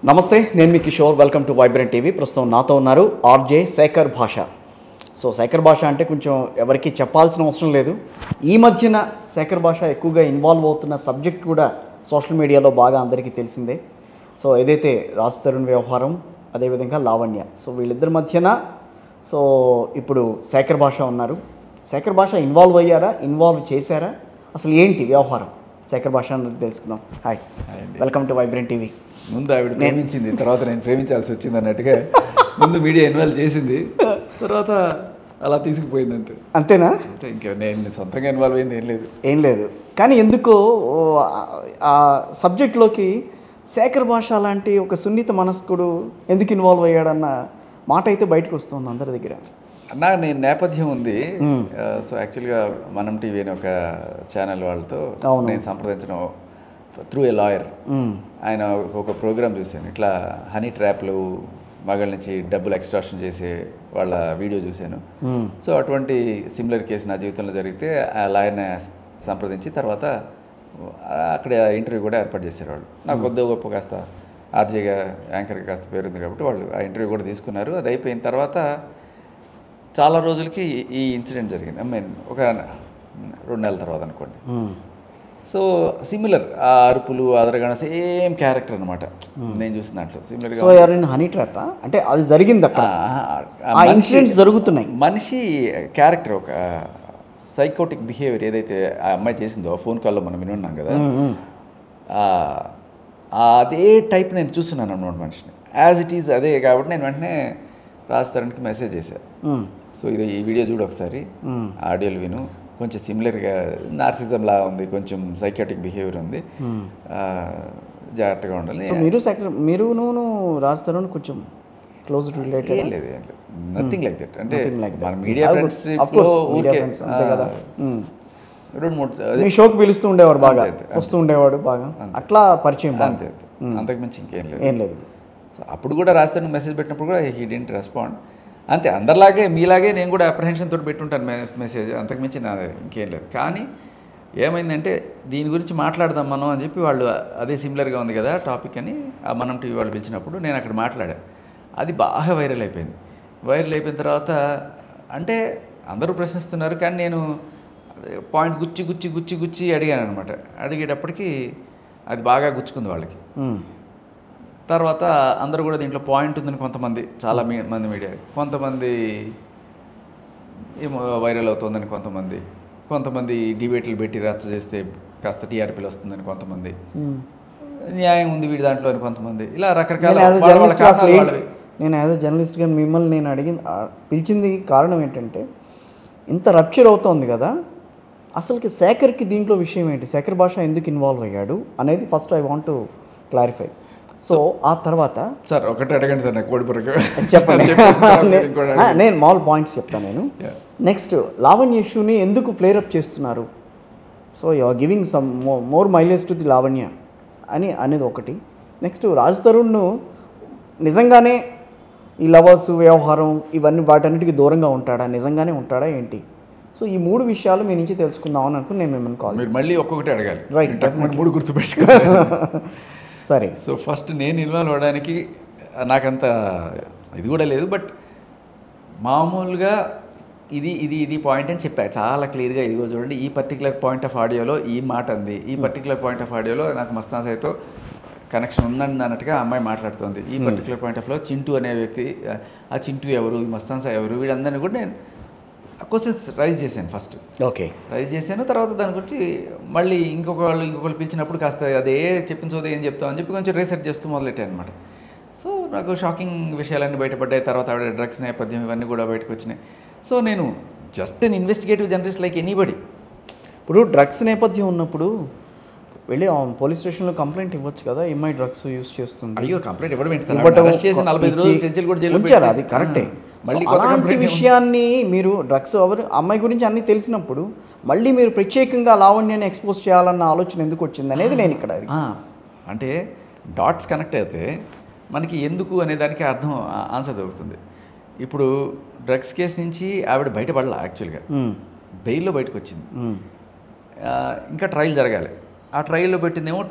నమస్తే, నేను మీ Kishore. Welcome to vibrant TV. ప్రస్తుతం నాతో ఉన్నారు ఆర్జే శేఖర్ భాష. సో శేఖర్ భాష అంటే కొంచెం ఎవరికి చెప్పాల్సిన అవసరం లేదు. ఈ మధ్యన శేఖర్ భాష ఎక్కువగా ఇన్వాల్వ్ అవుతున్న సబ్జెక్ట్ కూడా సోషల్ మీడియాలో బాగా అందరికీ తెలిసిందే. సో ఏదైతే రాజ్ తరుణ్ వ్యవహారం, అదేవిధంగా లావణ్య, సో వీళ్ళిద్దరి మధ్యన సో ఇప్పుడు శేఖర్ భాష ఉన్నారు. శేఖర్ భాష ఇన్వాల్వ్ అయ్యారా, ఇన్వాల్వ్ చేశారా, అసలు ఏంటి వ్యవహారం శేఖర్ భాష అన్నది తెలుసుకుందాం. Hi, welcome to vibrant TV. ముందు ఆవిడ ప్రేమించింది, తర్వాత నేను ప్రేమించాల్సి వచ్చింది అన్నట్టుగా ముందు మీడియా ఇన్వాల్వ్ చేసింది, తర్వాత అలా తీసుకుపోయింది. అంతేనా? ఇంకా నేను సొంతంగా ఇన్వాల్వ్ అయింది ఏం లేదు. కానీ ఎందుకో ఆ సబ్జెక్ట్లోకి శేఖర్ భాష లాంటి ఒక సున్నిత మనస్కుడు ఎందుకు ఇన్వాల్వ్ అయ్యాడన్న మాట అయితే బయటకు వస్తుంది అందరి దగ్గర. నేను నేపథ్యం ఉంది. సో యాక్చువల్గా మనం టీవీ అని ఒక ఛానల్ వాళ్ళతో నేను సంప్రదించడం త్రూ ఏ లాయర్. ఆయన ఒక ప్రోగ్రామ్ చూశాను, ఇట్లా హనీ ట్రాప్లు మగళ్ళ నుంచి డబ్బులు ఎక్స్ట్రాక్షన్ చేసే వాళ్ళ వీడియో చూశాను. సో అటువంటి సిమిలర్ కేసు నా జీవితంలో జరిగితే ఆ లాయర్ని సంప్రదించి తర్వాత అక్కడ ఇంటర్వ్యూ కూడా ఏర్పాటు చేశారు వాళ్ళు. నాకు కొద్దిగా గొప్ప కాస్త ఆర్జేగా యాంకర్గా కాస్త పేరుంది కాబట్టి వాళ్ళు ఆ ఇంటర్వ్యూ కూడా తీసుకున్నారు. అది అయిపోయిన తర్వాత చాలా రోజులకి ఈ ఇన్సిడెంట్ జరిగింది. ఒక 2 నెలల తర్వాత అనుకోండి. సో సిమిలర్, ఆ అరుపులు, అదరగణ సేమ్ క్యారెక్టర్ అనమాట నేను చూసిన దాంట్లో సిమిలర్గా. సో ఎవరైనా హనీ ట్రాప్ అంటే అది జరిగింది అక్కడ, ఆ ఇన్సిడెంట్స్ జరుగుతున్నాయి. మనిషి క్యారెక్టర్, ఒక సైకోటిక్ బిహేవియర్ ఏదైతే ఆ అమ్మాయి చేసిందో ఫోన్ కాల్లో మనం వినున్నాం కదా, అదే టైప్ నేను చూస్తున్నాను అన్నమాట మనిషిని. యాజ్ ఇట్ ఈజ్ అదే కాబట్టి నేను వెంటనే రాజ్ తరుణ్కి మెసేజ్ చేశాను. సో ఇది ఈ వీడియో చూడు ఒకసారి, ఆడియోలు విను, కొంచెం సిమిలర్గా నార్సిజం లా ఉంది, కొంచెం సైకాటిక్ బిహేవియర్ ఉంది, జాగ్రత్తగా ఉండాలి. సో మీరు రాజ్ తరుణ్ కొంచెం క్లోజ్ రిలేటెడ్? ఏం లేదు, నథింగ్ లైక్ దట్. అంటే మన మీడియా ఫ్రెండ్స్ అంతే కదా. 2-3 షోకి పిలుస్తూ ఉండేవారు, బాగా వస్తూ ఉండేవాడు, బాగా అట్లా పరిచయం. అంతే, అంతకుమించి ఏం లేదు. సో అప్పుడు కూడా రాజ్ తరుణ్ మెసేజ్ పెట్టినప్పుడు కూడా హీ డిడ్ంట్ రెస్పాండ్. అంతే, అందరిలాగే మీలాగే నేను కూడా అప్రహెన్షన్ తోటి పెట్టుంటాను మెసేజ్, అంతకుమించి నాది ఇంకేం లేదు. కానీ ఏమైందంటే దీని గురించి మాట్లాడదాం మనం అని చెప్పి వాళ్ళు అదే సిమిలర్గా ఉంది కదా టాపిక్ అని ఆ మనం టీవీ వాళ్ళు పిలిచినప్పుడు నేను అక్కడ మాట్లాడాను. అది బాగా వైరల్ అయిపోయింది. వైరల్ అయిపోయిన తర్వాత అంటే అందరూ ప్రశ్నిస్తున్నారు, కానీ నేను పాయింట్ గుచ్చి అడిగాను అనమాట. అడిగేటప్పటికి అది బాగా గుచ్చుకుంది వాళ్ళకి. తర్వాత అందరూ కూడా దీంట్లో పాయింట్ ఉందని కొంతమంది, చాలా మంది మీడియా, కొంతమంది ఏమో వైరల్ అవుతుందని కొంతమంది డిబేట్లు పెట్టి రచ్చ చేస్తే కాస్త టీఆర్పీలు వస్తుందని కొంతమంది, న్యాయం ఉంది వీడి దాంట్లో అని కొంతమంది, ఇలా రకరకాల. నేను యాజ్ అ జర్నలిస్ట్గా మిమ్మల్ని నేను పిలిచింది కారణం ఏంటంటే, ఇంత రప్చర్ అవుతోంది కదా, అసలుకి శేఖర్కి దీంట్లో విషయం ఏంటి, శేఖర్ భాష ఎందుకు ఇన్వాల్వ్ అయ్యాడు అనేది first I want to clarify. So ఆ తర్వాత సార్ ఒకటి అడగండి సార్, నాకు కోడిపురకు చెప్పండి. నేను మామూలు పాయింట్స్ చెప్తాను నేను. నెక్స్ట్, లావణ్య ఇష్యూని ఎందుకు ఫ్లేరప్ చేస్తున్నారు, so you are giving some more mileage to the Lavanya అనేది ఒకటి. నెక్స్ట్, రాజ్ తరుణ్ నిజంగానే ఈ లవర్స్ వ్యవహారం ఇవన్నీ వాటన్నిటికీ దూరంగా ఉంటాడా, నిజంగానే ఉంటాడా ఏంటి? సో ఈ 3 విషయాలు మీ నుంచి తెలుసుకుందామని అనుకుని నేను మిమ్మల్ని కాల్. మీరు మళ్ళీ ఒక్కొక్కటి అడగాలి, రైట్? 3 గుర్తుపెట్టుకోవాలి. సరే. సో ఫస్ట్ నేను ఇన్వాల్వ్ అవ్వడానికి నాకంత ఇది కూడా లేదు, బట్ మామూలుగా ఇది పాయింట్ అని చెప్పా చాలా క్లియర్గా. ఇదిగో చూడండి, ఈ పర్టికులర్ పాయింట్ ఆఫ్ ఆడియోలో ఈ మాట అంది, ఈ పర్టికులర్ పాయింట్ ఆఫ్ ఆడియోలో నాకు మస్తాన్ సాయితో కనెక్షన్ ఉందని అన్నట్టుగా అమ్మాయి మాట్లాడుతుంది. ఈ పర్టికులర్ పాయింట్ ఆఫ్లో చింటూ అనే వ్యక్తి, ఆ చింటూ ఎవరు, ఈ మస్తాన్ సాయి ఎవరు, వీళ్ళందరినీ కూడా నేను క్వశ్చన్స్ రైజ్ చేశాను ఫస్ట్. ఓకే, రైజ్ చేశాను. తర్వాత దాని గురించి మళ్ళీ ఇంకొకళ్ళు పిలిచినప్పుడు కాస్త అదే చెప్పించోదే ఏం చెప్తామని చెప్పి కొంచెం రీసెర్చ్ చేస్తూ మొదలెట్టాను అనమాట. సో నాకు షాకింగ్ విషయాలన్నీ బయటపడ్డాయి. తర్వాత ఆవిడ డ్రగ్స్ నేపథ్యం ఇవన్నీ కూడా బయటకు వచ్చినాయి. సో నేను just an investigative journalist like anybody. ఇప్పుడు డ్రగ్స్ నేపథ్యం ఉన్నప్పుడు వెళ్ళి పోలీస్ స్టేషన్లో కంప్లైంట్ ఇవ్వచ్చు కదా, ఎంఐ డ్రగ్స్ యూజ్ చేస్తుంది. అయ్యో, కంప్లైంట్ ఇవ్వడం ఉంచారు, అది కరెక్టే. మళ్ళీ అలాంటి విషయాన్ని మీరు డ్రగ్స్ అమ్మాయి గురించి అన్నీ తెలిసినప్పుడు మళ్ళీ మీరు ప్రత్యేకంగా లావణ్యాన్ని ఎక్స్పోజ్ చేయాలన్న ఆలోచన ఎందుకు వచ్చింది అనేది నేను ఇక్కడ అంటే డాట్స్ కనెక్ట్ అయితే మనకి ఎందుకు అనే దానికి అర్థం ఆన్సర్ దొరుకుతుంది. ఇప్పుడు డ్రగ్స్ కేసు నుంచి ఆవిడ బయటపడలా, యాక్చువల్గా బెయిల్లో బయటకు వచ్చింది. ఇంకా ట్రయల్ జరగాలి. ఆ ట్రయల్లో పెట్టిందేమో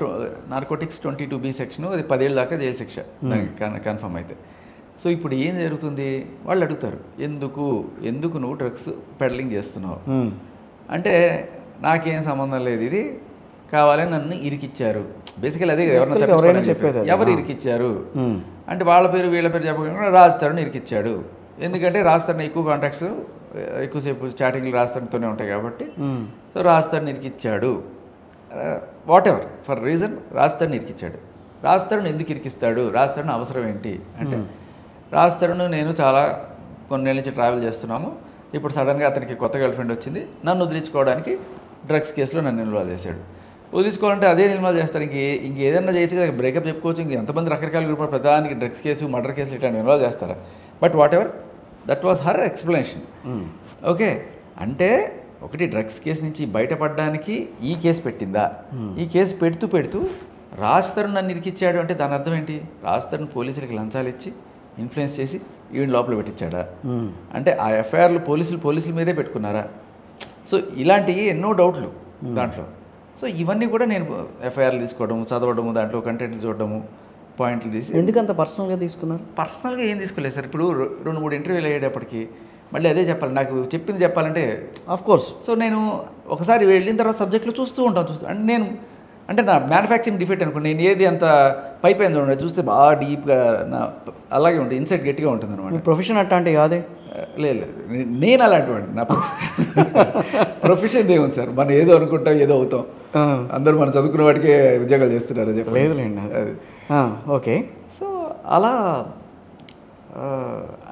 నార్కోటిక్స్ 22B సెక్షన్, అది 10 ఏళ్ళ దాకా జైలు శిక్ష దానికి కన్ఫర్మ్ అయితే. సో ఇప్పుడు ఏం జరుగుతుంది, వాళ్ళు అడుగుతారు ఎందుకు నువ్వు డ్రగ్స్ పెడలింగ్ చేస్తున్నావు అంటే నాకేం సంబంధం లేదు, ఇది కావాలని నన్ను ఇరికిచ్చారు. బేసికల్ అదే ఎవరైనా చెప్పేది, ఎవరు ఇరికిచ్చారు అంటే వాళ్ళ పేరు వీళ్ళ పేరు చెప్పకుండా రాజ్ తరుణ్ ఇరికిచ్చాడు. ఎందుకంటే రాజ్ తరుణ్ ఎక్కువ కాంటాక్ట్స్ ఎక్కువసేపు చాటింగ్లు రాజ్ తరుణ్తోనే ఉంటాయి కాబట్టి, సో రాజ్ తరుణ్ ఇరికిచ్చాడు, whatever for reason Raj Tarun ఇరికిచ్చాడు. రాజ్ తరుణ్ ఎందుకు ఇరికిస్తాడు, రాజ్ తరుణ్ అవసరం ఏంటి అంటే, రాజ్ తరుణ్ నేను చాలా కొన్నేళ్ళ నుంచి ట్రావెల్ చేస్తున్నాము, ఇప్పుడు సడన్గా అతనికి కొత్త గర్ల్ ఫ్రెండ్ వచ్చింది, నన్ను వదిలించుకోవడానికి డ్రగ్స్ కేసులో నన్ను ఇన్వాల్వ్ చేశాడు. వదిలించుకోవాలంటే అదే ఇన్వాల్వ్ చేస్తారు, ఇంకేదన్నా చేయొచ్చు కదా, బ్రేకప్ చెప్పుకోవచ్చు, ఇంక ఎంతమంది రకరకాల గ్రూప్ ప్రధానికి డ్రగ్స్ కేసు మర్డర్ కేసులు ఇట్లాంటి ఇన్వాల్వ్ చేస్తారా. But what ever, that was her explanation. Okay, అంటే ఒకటి డ్రగ్స్ కేసు నుంచి బయటపడడానికి ఈ కేసు పెట్టిందా, ఈ కేసు పెడుతూ రాజ్ తరుణ్ నన్ను ఇరికిచ్చాడు అంటే దాని అర్థం ఏంటి, రాజ్ తరుణ్ పోలీసులకి లంచాలు ఇచ్చి ఇన్ఫ్లుయెన్స్ చేసి ఈవిడ లోపల పెట్టించాడా అంటే ఆ ఎఫ్ఐఆర్లు పోలీసుల మీదే పెట్టుకున్నారా. సో ఇలాంటివి ఎన్నో డౌట్లు దాంట్లో. సో ఇవన్నీ కూడా నేను ఎఫ్ఐఆర్లు తీసుకోవడము, చదవడము, దాంట్లో కంటెంట్లు చూడడము, పాయింట్లు తీసి. ఎందుకంత పర్సనల్గా తీసుకున్నారు? పర్సనల్గా ఏం తీసుకోలేదు సార్. ఇప్పుడు 2-3 ఇంటర్వ్యూలు అయ్యేటప్పటికి మళ్ళీ అదే చెప్పాలి, నాకు చెప్పింది చెప్పాలంటే ఆఫ్ కోర్స్. సో నేను ఒకసారి వెళ్ళిన తర్వాత సబ్జెక్టులు చూస్తూ అంటే అంటే నా మ్యానుఫ్యాక్చరింగ్ డిఫెక్ట్ అనుకోండి, నేను ఏది అంత పైపైన చూడండి చూస్తే బాగా డీప్గా నా అలాగే ఉంటుంది, ఇన్సైట్ గట్టిగా ఉంటుంది అనమాట. ప్రొఫెషన్ అట్లాంటివి కాదే? లేదు, నేను అలాంటివాడిని. నా ప్రొఫెషన్ ఏముంది సార్, మనం ఏదో అనుకుంటాం ఏదో అవుతాం, అందరూ మనం చదువుకున్న వాటికే ఉద్యోగాలు చేస్తున్నారు చెప్పి. లేదులేండి అది. ఓకే, సో అలా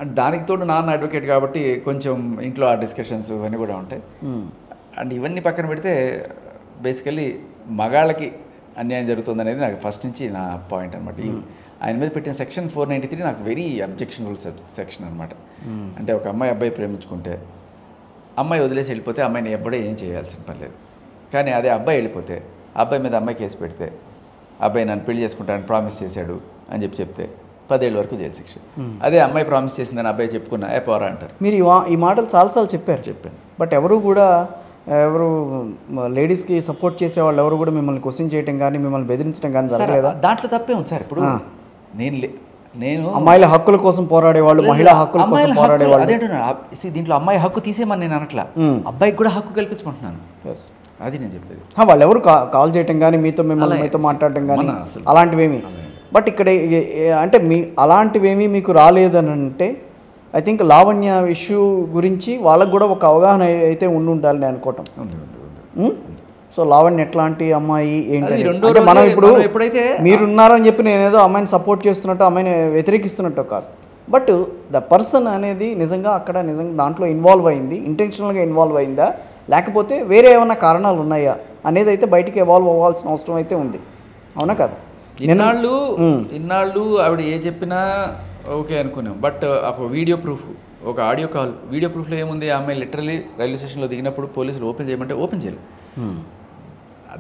అండ్ దానికి తోడు నాన్న అడ్వకేట్ కాబట్టి కొంచెం ఇంట్లో ఆ డిస్కషన్స్ ఇవన్నీ కూడా ఉంటాయి. అండ్ ఇవన్నీ పక్కన పెడితే బేసికలీ మగాళ్ళకి అన్యాయం జరుగుతుంది అనేది నాకు ఫస్ట్ నుంచి నా పాయింట్ అనమాట. ఆయన మీద పెట్టిన సెక్షన్ 493 నాకు వెరీ అబ్జెక్షనబుల్ సెక్షన్ అనమాట. అంటే ఒక అబ్బాయి ప్రేమించుకుంటే అమ్మాయి వదిలేసి వెళ్ళిపోతే అమ్మాయిని ఎప్పుడూ ఏం చేయాల్సిన పని లేదు. కానీ అదే అబ్బాయి వెళ్ళిపోతే అబ్బాయి మీద అమ్మాయి కేసు పెడితే, అబ్బాయి నన్ను పెళ్లి చేసుకుంటానని ప్రామిస్ చేశాడు అని చెప్తే 10 ఏళ్ళ వరకు జైలు శిక్ష. అదే అమ్మాయి ప్రామిస్ చేసిందని అబ్బాయి చెప్పుకున్నా పోరా అంటారు. మీరు ఈ మాటలు చాలాసార్లు చెప్పాను. బట్ ఎవరు లేడీస్కి సపోర్ట్ చేసే వాళ్ళు ఎవరు కూడా మిమ్మల్ని క్వశ్చన్ చేయడం కానీ మిమ్మల్ని బెదిరించడం కానీ జరగలేదా? దాంట్లో తప్పే ఉంది సార్. ఇప్పుడు నేను అమ్మాయిల హక్కుల కోసం పోరాడేవాళ్ళు, మహిళా హక్కుల కోసం పోరాడేవాళ్ళు, అదేంటున్నా దీంట్లో అమ్మాయి హక్కు తీసేమని నేను అనట్లా, అబ్బాయికి కూడా హక్కు కల్పించుకుంటున్నాను. అది నేను చెప్పేది. వాళ్ళు ఎవరు కాల్ చేయటం కానీ మీతో మాట్లాడటం కానీ అలాంటివేమీ. బట్ ఇక్కడ అంటే అలాంటివేమీ మీకు రాలేదని అంటే ఐ థింక్ లావణ్య ఇష్యూ గురించి వాళ్ళకు కూడా ఒక అవగాహన అయితే ఉండాలని అనుకోవటం. సో లావణ్య ఎట్లాంటి అమ్మాయి ఏంటి అంటే మనం ఇప్పుడు మీరున్నారని చెప్పి నేనేదో అమ్మాయిని సపోర్ట్ చేస్తున్నట్టు, అమ్మాయిని వ్యతిరేకిస్తున్నట్టు కాదు. బట్ ద పర్సన్ అనేది నిజంగా దాంట్లో ఇన్వాల్వ్ అయింది, ఇంటెన్షనల్గా ఇన్వాల్వ్ అయిందా, లేకపోతే వేరే ఏమైనా కారణాలు ఉన్నాయా అనేది అయితే బయటికి ఎవాల్వ్ అవ్వాల్సిన అవసరం అయితే ఉంది. అవునా కదా? ఇన్నాళ్ళు ఆవిడ ఏ చెప్పినా ఓకే అనుకున్నాం. బట్ ఒక వీడియో ప్రూఫ్, ఒక ఆడియో కాల్, వీడియో ప్రూఫ్లో ఏముంది, ఆ అమ్మాయి లిటరలీ రైల్వే స్టేషన్లో దిగినప్పుడు పోలీసులు ఓపెన్ చేయమంటే ఓపెన్ చేయలేదు.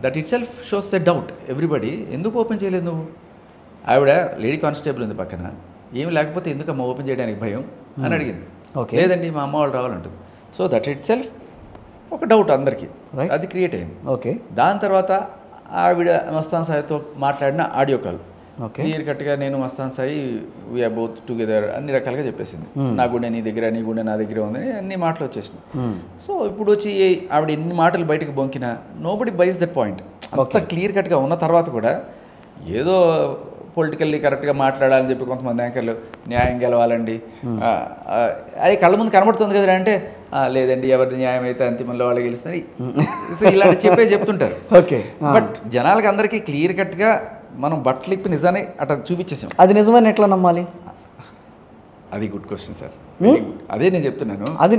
That it self shows a doubt everybody. ఎందుకు ఓపెన్ చేయలేదు నువ్వు? ఆవిడ లేడీ కానిస్టేబుల్ ఉంది పక్కన, ఏమి లేకపోతే ఎందుకు అమ్మ ఓపెన్ చేయడానికి భయం అని అడిగింది. లేదండి మా అమ్మ వాళ్ళు రావాలంటుంది. సో దట్ ఇట్ సెల్ఫ్ ఒక డౌట్ అందరికీ, అది క్రియేట్ అయింది. ఓకే, దాని తర్వాత ఆవిడ మస్తాన్ సాయితో మాట్లాడిన ఆడియో కాల్ క్లియర్ కట్గా నేను Mastan Sai we are both together అన్ని రకాలుగా చెప్పేసింది. నా గుండె నీ దగ్గర, నీ గుండె నా దగ్గర ఉందని అన్ని మాటలు వచ్చేసినాయి. సో ఇప్పుడు వచ్చి ఆవిడ ఎన్ని మాటలు బయటకు బొంకినా నోబడి బైస్ దట్ పాయింట్. అంత క్లియర్ కట్గా ఉన్న తర్వాత కూడా ఏదో పొలిటికల్లీ కరెక్ట్గా మాట్లాడాలని చెప్పి కొంతమంది యాంకర్లు న్యాయం గెలవాలండి, అది కళ్ళ ముందు కనబడుతుంది కదా అంటే లేదండి ఎవరిది న్యాయం అయితే అంతిమంలో వాళ్ళు గెలుస్తుంది, ఇలాంటి చెప్తుంటారు. ఓకే, బట్ జనాలకి అందరికీ క్లియర్ కట్గా మనం బట్టలు ఇప్పి నిజాన్ని అట్లా చూపించేసాం. అది నిజమని ఎట్లా నమ్మాలి? అది గుడ్ క్వశ్చన్ సార్. అదే నేను చెప్తున్నాను. అది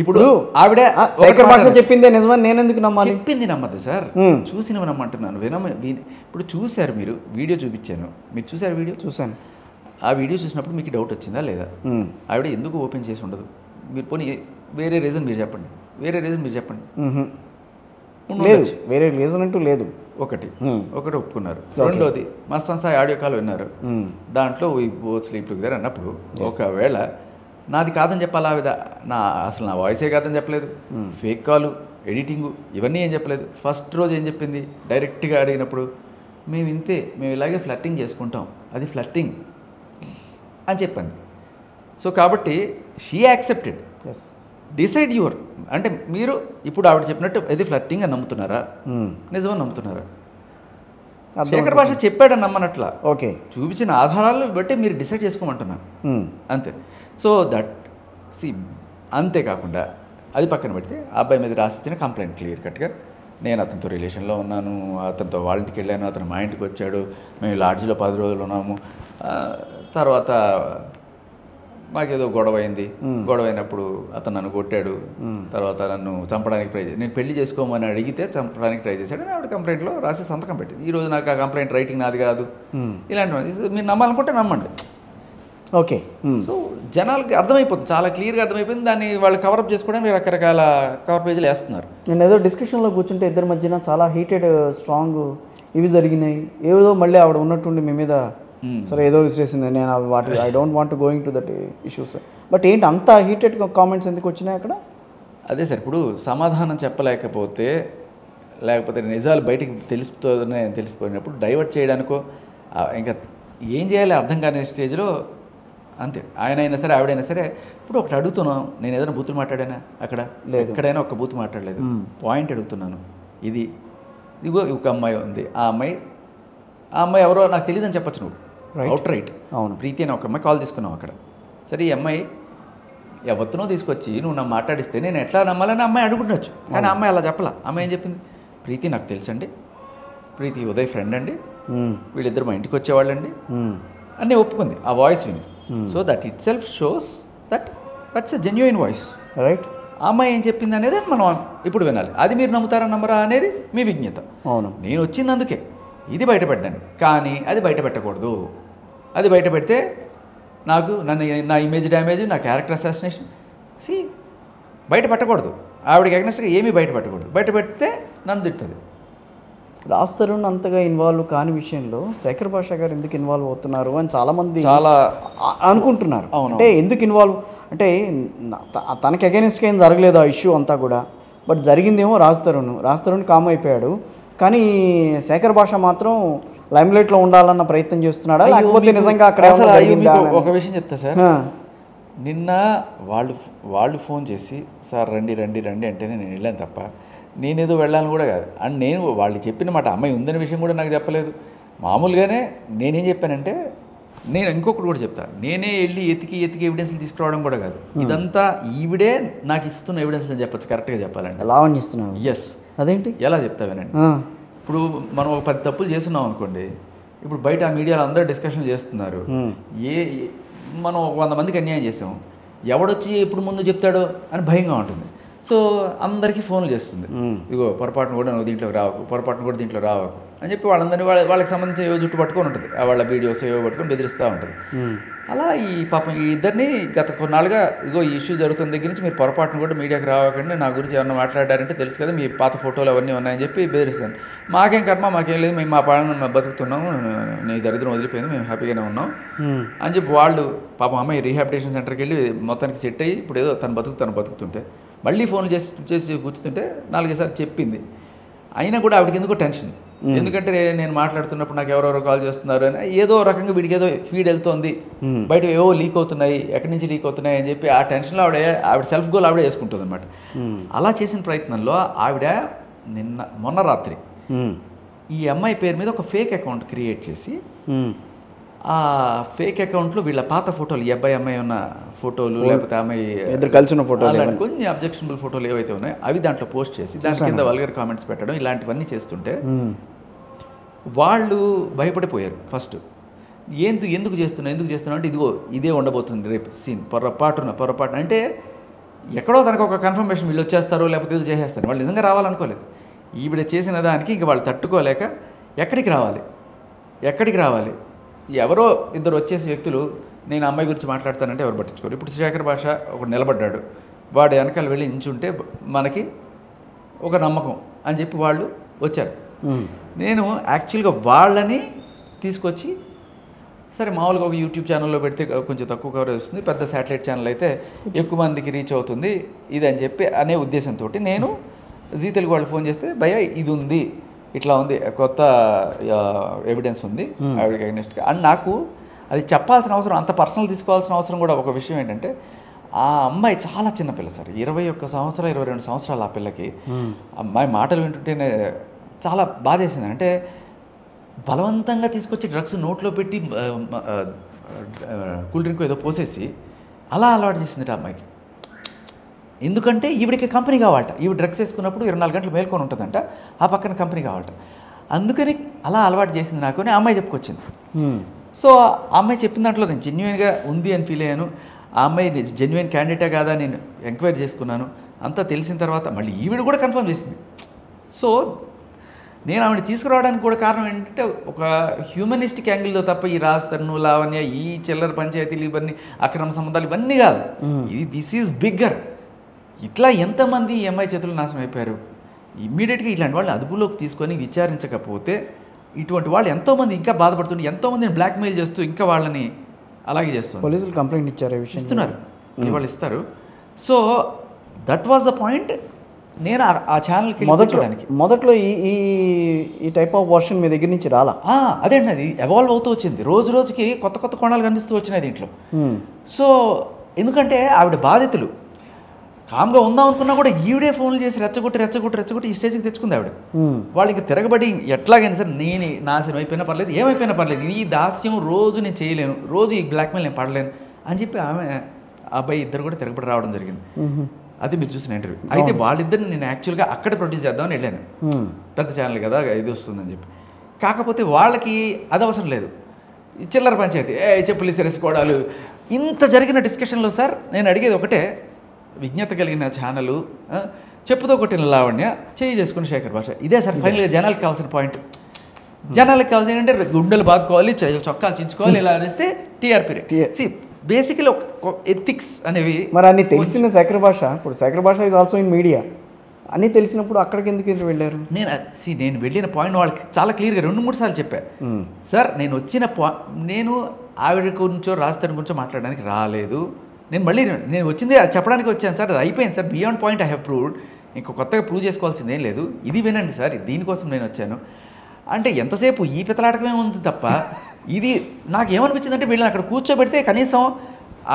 ఇప్పుడు ఆవిడ శేఖర్ భాష చెప్పిందే నిజమని నేను ఎందుకు నమ్మాలి? చెప్పింది నమ్మద్దు సార్, చూసినవి నమ్మంటున్నాను. ఇప్పుడు చూశారు, మీరు వీడియో చూపించాను, మీరు చూసారు వీడియో? చూశాను. ఆ వీడియో చూసినప్పుడు మీకు డౌట్ వచ్చిందా లేదా? ఆవిడ ఎందుకు ఓపెన్ చేసి ఉండదు? మీరు పోనీ వేరే రీజన్ మీరు చెప్పండి, వేరే రీజన్ మీరు చెప్పండి. లేదు, వేరే రీజన్ అంటూ లేదు. ఒకటి ఒప్పుకున్నారు. రెండోది మస్తాన్ సాయి ఆడియో కాల్ విన్నారు, దాంట్లో బోత్ స్లీప్ టుగెదర్ అన్నప్పుడు ఒకవేళ నాది కాదని చెప్పాలా ఆవిడ? అసలు నా వాయిసే కాదని చెప్పలేదు, ఫేక్ కాలు ఎడిటింగు ఇవన్నీ ఏం చెప్పలేదు. ఫస్ట్ రోజు ఏం చెప్పింది, డైరెక్ట్గా అడిగినప్పుడు మేము ఇంతే, మేము ఇలాగే ఫ్లర్టింగ్ చేసుకుంటాం, అది ఫ్లర్టింగ్ అని చెప్పింది. సో కాబట్టి she accepted. Yes, decide your, అంటే మీరు ఇప్పుడు ఆవిడ చెప్పినట్టు ఇది ఫ్లర్టింగ్ అని నమ్ముతున్నారా, నిజమని నమ్ముతున్నారా? శేఖర్ భాష చెప్పాడని నమ్మనట్లా, ఓకే, చూపించిన ఆధారాలను బట్టి మీరు డిసైడ్ చేసుకోమంటున్నారు అంతే. సో దట్ సి, అంతేకాకుండా అది పక్కన పెడితే ఆ అబ్బాయి మీద రాసిచ్చిన కంప్లైంట్ క్లియర్ కట్గా, నేను అతనితో రిలేషన్లో ఉన్నాను, అతనితో వాళ్ళ ఇంటికి వెళ్ళాను, అతను మా ఇంటికి వచ్చాడు, మేము లాడ్జ్లో 10 రోజులు ఉన్నాము, తర్వాత మాకేదో గొడవ అయింది, గొడవ అయినప్పుడు అతను నన్ను కొట్టాడు, తర్వాత నన్ను చంపడానికి ట్రై చేసి, నేను పెళ్లి చేసుకోమని అడిగితే చంపడానికి ట్రై చేశాడు అని ఆవిడ కంప్లైంట్లో రాసి సంతకం పెట్టింది. ఈరోజు నాకు ఆ కంప్లైంట్ రైటింగ్ నాది కాదు, ఇలాంటివి మీరు నమ్మాలనుకుంటే నమ్మండి. ఓకే. సో జనాలకి అర్థమైపోతుంది, చాలా క్లియర్గా అర్థమైపోయింది. దాన్ని వాళ్ళు కవరప్ చేసుకోవడానికి రకరకాల కవర్ పేజీలు వేస్తున్నారు. నేను ఏదో డిస్కషన్లో కూర్చుంటే ఇద్దరి మధ్యన చాలా హీటెడ్ స్ట్రాంగ్ ఇవి జరిగినాయి, ఏదో మళ్ళీ ఆవిడ ఉన్నట్టుండి మీ మీద సరే ఏదో విసిరేసింది, నేను వాటి I don't want going to that issues. But ఏంటి అంత హీటెడ్ కామెంట్స్ ఎందుకు వచ్చినాయి అక్కడ? అదే సార్, ఇప్పుడు సమాధానం చెప్పలేకపోతే, లేకపోతే నిజాలు బయటికి తెలిసిపోయినప్పుడు డైవర్ట్ చేయడానికో ఇంకా ఏం చేయాలి అర్థం కాని స్టేజ్లో అంతే. ఆయన అయినా సరే ఆవిడైనా సరే, ఇప్పుడు ఒకటి అడుగుతున్నాం, నేను ఏదైనా బూతులు మాట్లాడానా అక్కడ? లేదు, ఎక్కడైనా ఒక బూతు మాట్లాడలేదు. పాయింట్ అడుగుతున్నాను, ఇదిగో ఒక అమ్మాయి ఉంది, ఆ అమ్మాయి ఎవరో నాకు తెలియదని చెప్పచ్చు నువ్వు, అవుట్ రైట్. అవును, ప్రీతి అని ఒక అమ్మాయి కాల్ తీసుకున్నావు అక్కడ. సరే, ఈ అమ్మాయి ఎవరినో తీసుకొచ్చి నువ్వు నా మాట్లాడిస్తే నేను ఎట్లా నమ్మాలని అమ్మాయి అడుగుతుండొచ్చు, కానీ ఆ అమ్మాయి అలా చెప్పలా. అమ్మాయి ఏం చెప్పింది, ప్రీతి నాకు తెలుసండి, ప్రీతి ఉదయ్ ఫ్రెండ్ అండి, వీళ్ళిద్దరు మా ఇంటికి వచ్చేవాళ్ళండి అన్నీ ఒప్పుకుంది ఆ వాయిస్ విని. So that it self shows that's a genuine voice, right? ఆ అమ్మాయి ఏం చెప్పింది అనేది మనం ఇప్పుడు వినాలి. అది మీరు నమ్ముతారా నమ్మరా అనేది మీ విజ్ఞత. అవును, నేను వచ్చింది అందుకే ఇది బయటపెట్టాను, కానీ అది బయట పెట్టకూడదు. అది బయట పెడితే నా ఇమేజ్ డ్యామేజ్, నా క్యారెక్టర్ అసాసినేషన్ బయట పెట్టకూడదు. ఆవిడకి అగ్నెస్ట్గా ఏమీ బయట పెట్టకూడదు. బయట పెడితే నన్ను తిడుతుంది. రాజ్ తరుణ్ అంతగా ఇన్వాల్వ్ కాని విషయంలో శేఖర్ భాష గారు ఎందుకు ఇన్వాల్వ్ అవుతున్నారు అని చాలామంది అనుకుంటున్నారు. అంటే ఎందుకు ఇన్వాల్వ్ అంటే తనకి అగైనెస్ట్గా ఏం జరగలేదు ఆ ఇష్యూ అంతా కూడా, బట్ జరిగిందేమో రాజ్ తరుణ్ కామ్ అయిపోయాడు, కానీ శేఖర్ భాష మాత్రం లైమ్లైట్లో ఉండాలన్న ప్రయత్నం చేస్తున్నాడా, లేకపోతే నిజంగా అక్కడ ఒక విషయం చెప్తా సార్. నిన్న వాళ్ళు ఫోన్ చేసి సార్ రండి అంటేనే నేను వెళ్ళాను తప్ప నేనేదో వెళ్ళాలని కూడా కాదు. అండ్ నేను వాళ్ళు చెప్పిన మాట అమ్మాయి ఉందనే విషయం కూడా నాకు చెప్పలేదు. మామూలుగానే నేనేం చెప్పానంటే, నేను ఇంకొకటి కూడా చెప్తాను, నేనే వెళ్ళి ఎతికి ఎవిడెన్స్లు తీసుకురావడం కూడా కాదు. ఇదంతా ఈవిడే నాకు ఇస్తున్న ఎవిడెన్స్ అని చెప్పచ్చు, కరెక్ట్గా చెప్పాలంటే. లావణ్య ఇస్తున్నాను. ఎస్, అదేంటి ఎలా చెప్తావేనండి? ఇప్పుడు మనం ఒక 10 తప్పులు చేస్తున్నాం అనుకోండి, ఇప్పుడు బయట ఆ మీడియాలో అందరూ డిస్కషన్ చేస్తున్నారు, మనం 100 మందికి అన్యాయం చేసాం, ఎవడొచ్చి ఎప్పుడు ముందు చెప్తాడో అని భయంగా ఉంటుంది. సో అందరికీ ఫోన్లు చేస్తుంది, ఇగో పొరపాటును కూడా నువ్వు దీంట్లోకి రావకు, పొరపాటును కూడా దీంట్లో రావకు అని చెప్పి వాళ్ళందరినీ వాళ్ళకి సంబంధించి ఏవో జుట్టు పట్టుకొని ఉంటుంది, వాళ్ళ వీడియోస్ ఏవో పట్టుకొని బెదిరిస్తూ ఉంటుంది. అలా ఈ పాపం ఈ ఇద్దరిని గత కొన్నాళ్ళుగా ఇగో ఈ ఇష్యూ జరుగుతున్న దగ్గర నుంచి మీరు పొరపాటును కూడా మీడియాకి రావకండి, నా గురించి ఏమన్నా మాట్లాడారంటే తెలుసు కదా, మీ పాత ఫోటోలు అవన్నీ ఉన్నాయని చెప్పి బెదిరిస్తాను. మాకేం కర్మ, మాకేం లేదు, మేము మా పాలన బతుకుతున్నాము, నీ దరిద్రం వదిలిపోయింది, మేము హ్యాపీగానే ఉన్నాం అని చెప్పి వాళ్ళు పాపం అమ్మాయి రీహాబిలిటేషన్ సెంటర్కి వెళ్ళి మొత్తానికి సెట్ అయ్యి ఇప్పుడు ఏదో తను బతుకుతుంటే మళ్ళీ ఫోన్లు చేసి కూర్చుంటే 4 సార్లు చెప్పింది. అయినా కూడా ఆవిడకి ఎందుకో టెన్షన్, ఎందుకంటే నేను మాట్లాడుతున్నప్పుడు నాకు ఎవరెవరో కాల్ చేస్తున్నారు అని ఏదో రకంగా వీడికి ఏదో ఫీడ్ వెళ్తోంది, బయట ఏవో లీక్ అవుతున్నాయి, ఎక్కడి నుంచి లీక్ అవుతున్నాయి అని చెప్పి ఆ టెన్షన్లో ఆవిడ సెల్ఫ్ గోల్ ఆవిడే వేసుకుంటుంది అనమాట. అలా చేసిన ప్రయత్నంలో ఆవిడ మొన్న రాత్రి ఈ అమ్మాయి పేరు మీద ఒక ఫేక్ అకౌంట్ క్రియేట్ చేసి ఆ ఫేక్ అకౌంట్లో వీళ్ళ పాత ఫోటోలు, ఈ అమ్మాయి ఉన్న ఫోటోలు, లేకపోతే అమ్మాయి ఇద్దరు కలిసిన ఫోటోలు, కొన్ని అబ్జెక్షనబుల్ ఫోటోలు ఏవైతే ఉన్నాయో అవి దాంట్లో పోస్ట్ చేసి దాని కింద వల్గర్ కామెంట్స్ పెట్టడం, ఇలాంటివన్నీ చేస్తుంటే వాళ్ళు భయపడిపోయారు. ఫస్ట్ ఎందుకు చేస్తున్నా అంటే ఇదిగో ఇదే ఉండబోతుంది రేపు సీన్, పొరపాటున అంటే ఎక్కడో తనకు ఒక కన్ఫర్మేషన్ వీళ్ళు వచ్చేస్తారో లేకపోతే ఏదో చేసేస్తారు. వాళ్ళు నిజంగా రావాలనుకోలేదు. ఈవిడ చేసిన దానికి ఇంక వాళ్ళు తట్టుకోలేక ఎక్కడికి రావాలి ఎవరో ఇద్దరు వచ్చేసి వ్యక్తులు నేను అమ్మాయి గురించి మాట్లాడతానంటే ఎవరు పట్టించుకోరు. ఇప్పుడు శేఖర్ భాష ఒకడు నిలబడ్డాడు, వాడు వెనకాల వెళ్ళి నించుంటే మనకి ఒక నమ్మకం అని చెప్పి వాళ్ళు వచ్చారు. నేను యాక్చువల్గా వాళ్ళని తీసుకొచ్చి సరే మామూలుగా ఒక యూట్యూబ్ ఛానల్లో పెడితే కొంచెం తక్కువ కవరేజ్ వస్తుంది, పెద్ద శాటిలైట్ ఛానల్ అయితే ఎక్కువ మందికి రీచ్ అవుతుంది ఇది అని చెప్పి అనే ఉద్దేశంతో నేను జీ తెలుగు వాళ్ళు ఫోన్ చేస్తే భయ్యా ఇది ఉంది, ఇట్లా ఉంది, కొత్త ఎవిడెన్స్ ఉంది ఆవిడకి అగెనిస్ట్గా అని. నాకు అది చెప్పాల్సిన అవసరం, అంత పర్సనల్ తీసుకోవాల్సిన అవసరం కూడా ఒక విషయం ఏంటంటే, ఆ అమ్మాయి చాలా చిన్నపిల్ల సార్, 21 సంవత్సరాలు 22 సంవత్సరాలు. ఆ పిల్లకి అమ్మాయి మాటలు వింటుంటేనే చాలా బాధేసింది. అంటే బలవంతంగా తీసుకొచ్చి డ్రగ్స్ నోట్లో పెట్టి కూల్ డ్రింక్ ఏదో పోసేసి అలా అలవాటు చేసింది ఆ అమ్మాయికి. ఎందుకంటే ఈవిడికి కంపెనీ కావాలట, ఈవిడ డ్రగ్స్ వేసుకున్నప్పుడు 24 గంటలు మేల్కొని ఉంటుందంట, ఆ పక్కన కంపెనీ కావాలట. అందుకని అలా అలవాటు చేసింది నాకు అని అమ్మాయి చెప్పుకొచ్చింది. సో ఆ అమ్మాయి చెప్పిన దాంట్లో నేను జెన్యున్గా ఉంది అని ఫీల్ అయ్యాను. ఆ అమ్మాయి జెన్యున్ క్యాండిడేటా కాదా నేను ఎంక్వైరీ చేసుకున్నాను. అంతా తెలిసిన తర్వాత మళ్ళీ ఈవిడ కూడా కన్ఫర్మ్ చేసింది. సో నేను ఆవిడ తీసుకురావడానికి కూడా కారణం ఏంటంటే, ఒక హ్యూమనిస్టిక్ యాంగిల్తో తప్ప ఈ రాజతను, లావణ్య, ఈ చిల్లర పంచాయతీలు, ఇవన్నీ అక్రమ సంబంధాలు ఇవన్నీ కాదు. ఇది దిస్ ఈజ్ బిగ్గర్. ఇట్లా ఎంతమంది ఈ అమ్మాయి చేతులు నాశనం అయిపోయారు. ఇమ్మీడియట్గా ఇట్లాంటి వాళ్ళని అదుపులోకి తీసుకొని విచారించకపోతే ఇటువంటి వాళ్ళు ఎంతోమంది ఇంకా బాధపడుతుంటే, ఎంతోమందిని బ్లాక్మెయిల్ చేస్తూ ఇంకా వాళ్ళని అలాగే చేస్తారు. పోలీసులు కంప్లైంట్ ఇచ్చారు, ఈ విషయం ఇస్తున్నారు, వాళ్ళు ఇస్తారు. So that was the point. నేను ఆ ఛానల్కి మొదట్లో ఈ టైప్ ఆఫ్ వర్షన్ మీ దగ్గర నుంచి రాలా? అదేంటి, అది ఎవాల్వ్ అవుతూ వచ్చింది. రోజు రోజుకి కొత్త కొత్త కోణాలు కనిపిస్తూ వచ్చినాయి దీంట్లో. సో ఎందుకంటే ఆవిడ బాధితులు కామ్గా ఉందాం అనుకున్నా కూడా ఈవిడే ఫోన్లు చేసి రెచ్చగొట్టి ఈ స్టేజ్కి తెచ్చుకుంది ఆవిడ. వాళ్ళకి తిరగబడి ఎట్లాగైనా సరే నేను నాశనం అయిపోయినా పర్లేదు, ఏమైపోయినా పర్లేదు, ఈ దాస్యం రోజు నేను చేయలేను, రోజు ఈ బ్లాక్మెయిల్ నేను పడలేను అని చెప్పి ఆమె అబ్బాయి ఇద్దరు కూడా తిరగబడి రావడం జరిగింది. అది మీరు చూసిన ఇంటర్వ్యూ. అయితే వాళ్ళిద్దరిని నేను యాక్చువల్గా అక్కడ ప్రొడ్యూస్ చేద్దామని వెళ్ళాను, పెద్ద ఛానల్ కదా ఇది వస్తుందని చెప్పి. కాకపోతే వాళ్ళకి అది అవసరం లేదు, చిల్లర పంచాయతీ చెప్పులు సెరేసుకోవడాలు ఇంత జరిగిన డిస్కషన్లో సార్ నేను అడిగేది ఒకటే, విజ్ఞత కలిగిన ఛానలు, చెప్పుతో కొట్టిన లావణ్య, చేయి చేసుకున్న శేఖర్ భాష, ఇదే సార్ ఫైనల్గా జనాలకు కావాల్సిన పాయింట్. జనాలకు కావాల్సిన ఏంటంటే గుండెలు బాదుకోవాలి, చొక్కాలు చించుకోవాలి, ఇలా అనిస్తే టీఆర్పీ రేట్. బేసికలీ ఒక ఎథిక్స్ అనేవి మరి అన్ని తెలిసిన శేఖర్ భాష, ఇప్పుడు శేఖర్ భాష ఈజ్ ఆల్సో ఇన్ మీడియా, అన్నీ తెలిసినప్పుడు అక్కడికి ఎందుకు వెళ్ళారు? నేను వెళ్ళిన పాయింట్ వాళ్ళకి చాలా క్లియర్గా 2-3 సార్లు చెప్పాను సార్. నేను వచ్చిన నేను ఆవిడ గురించో రాజధాని గురించో మాట్లాడడానికి రాలేదు. నేను వచ్చింది అది చెప్పడానికి వచ్చాను సార్, అది అయిపోయింది sir, beyond point I have proved, ఇంకో కొత్తగా ప్రూవ్ చేసుకోవాల్సింది ఏం లేదు, ఇది వినండి సార్, దీనికోసం నేను వచ్చాను అంటే. ఎంతసేపు ఈ పితలాటకమే ఉంది తప్ప, ఇది నాకు ఏమనిపించిందంటే, వీళ్ళని అక్కడ కూర్చోబెడితే కనీసం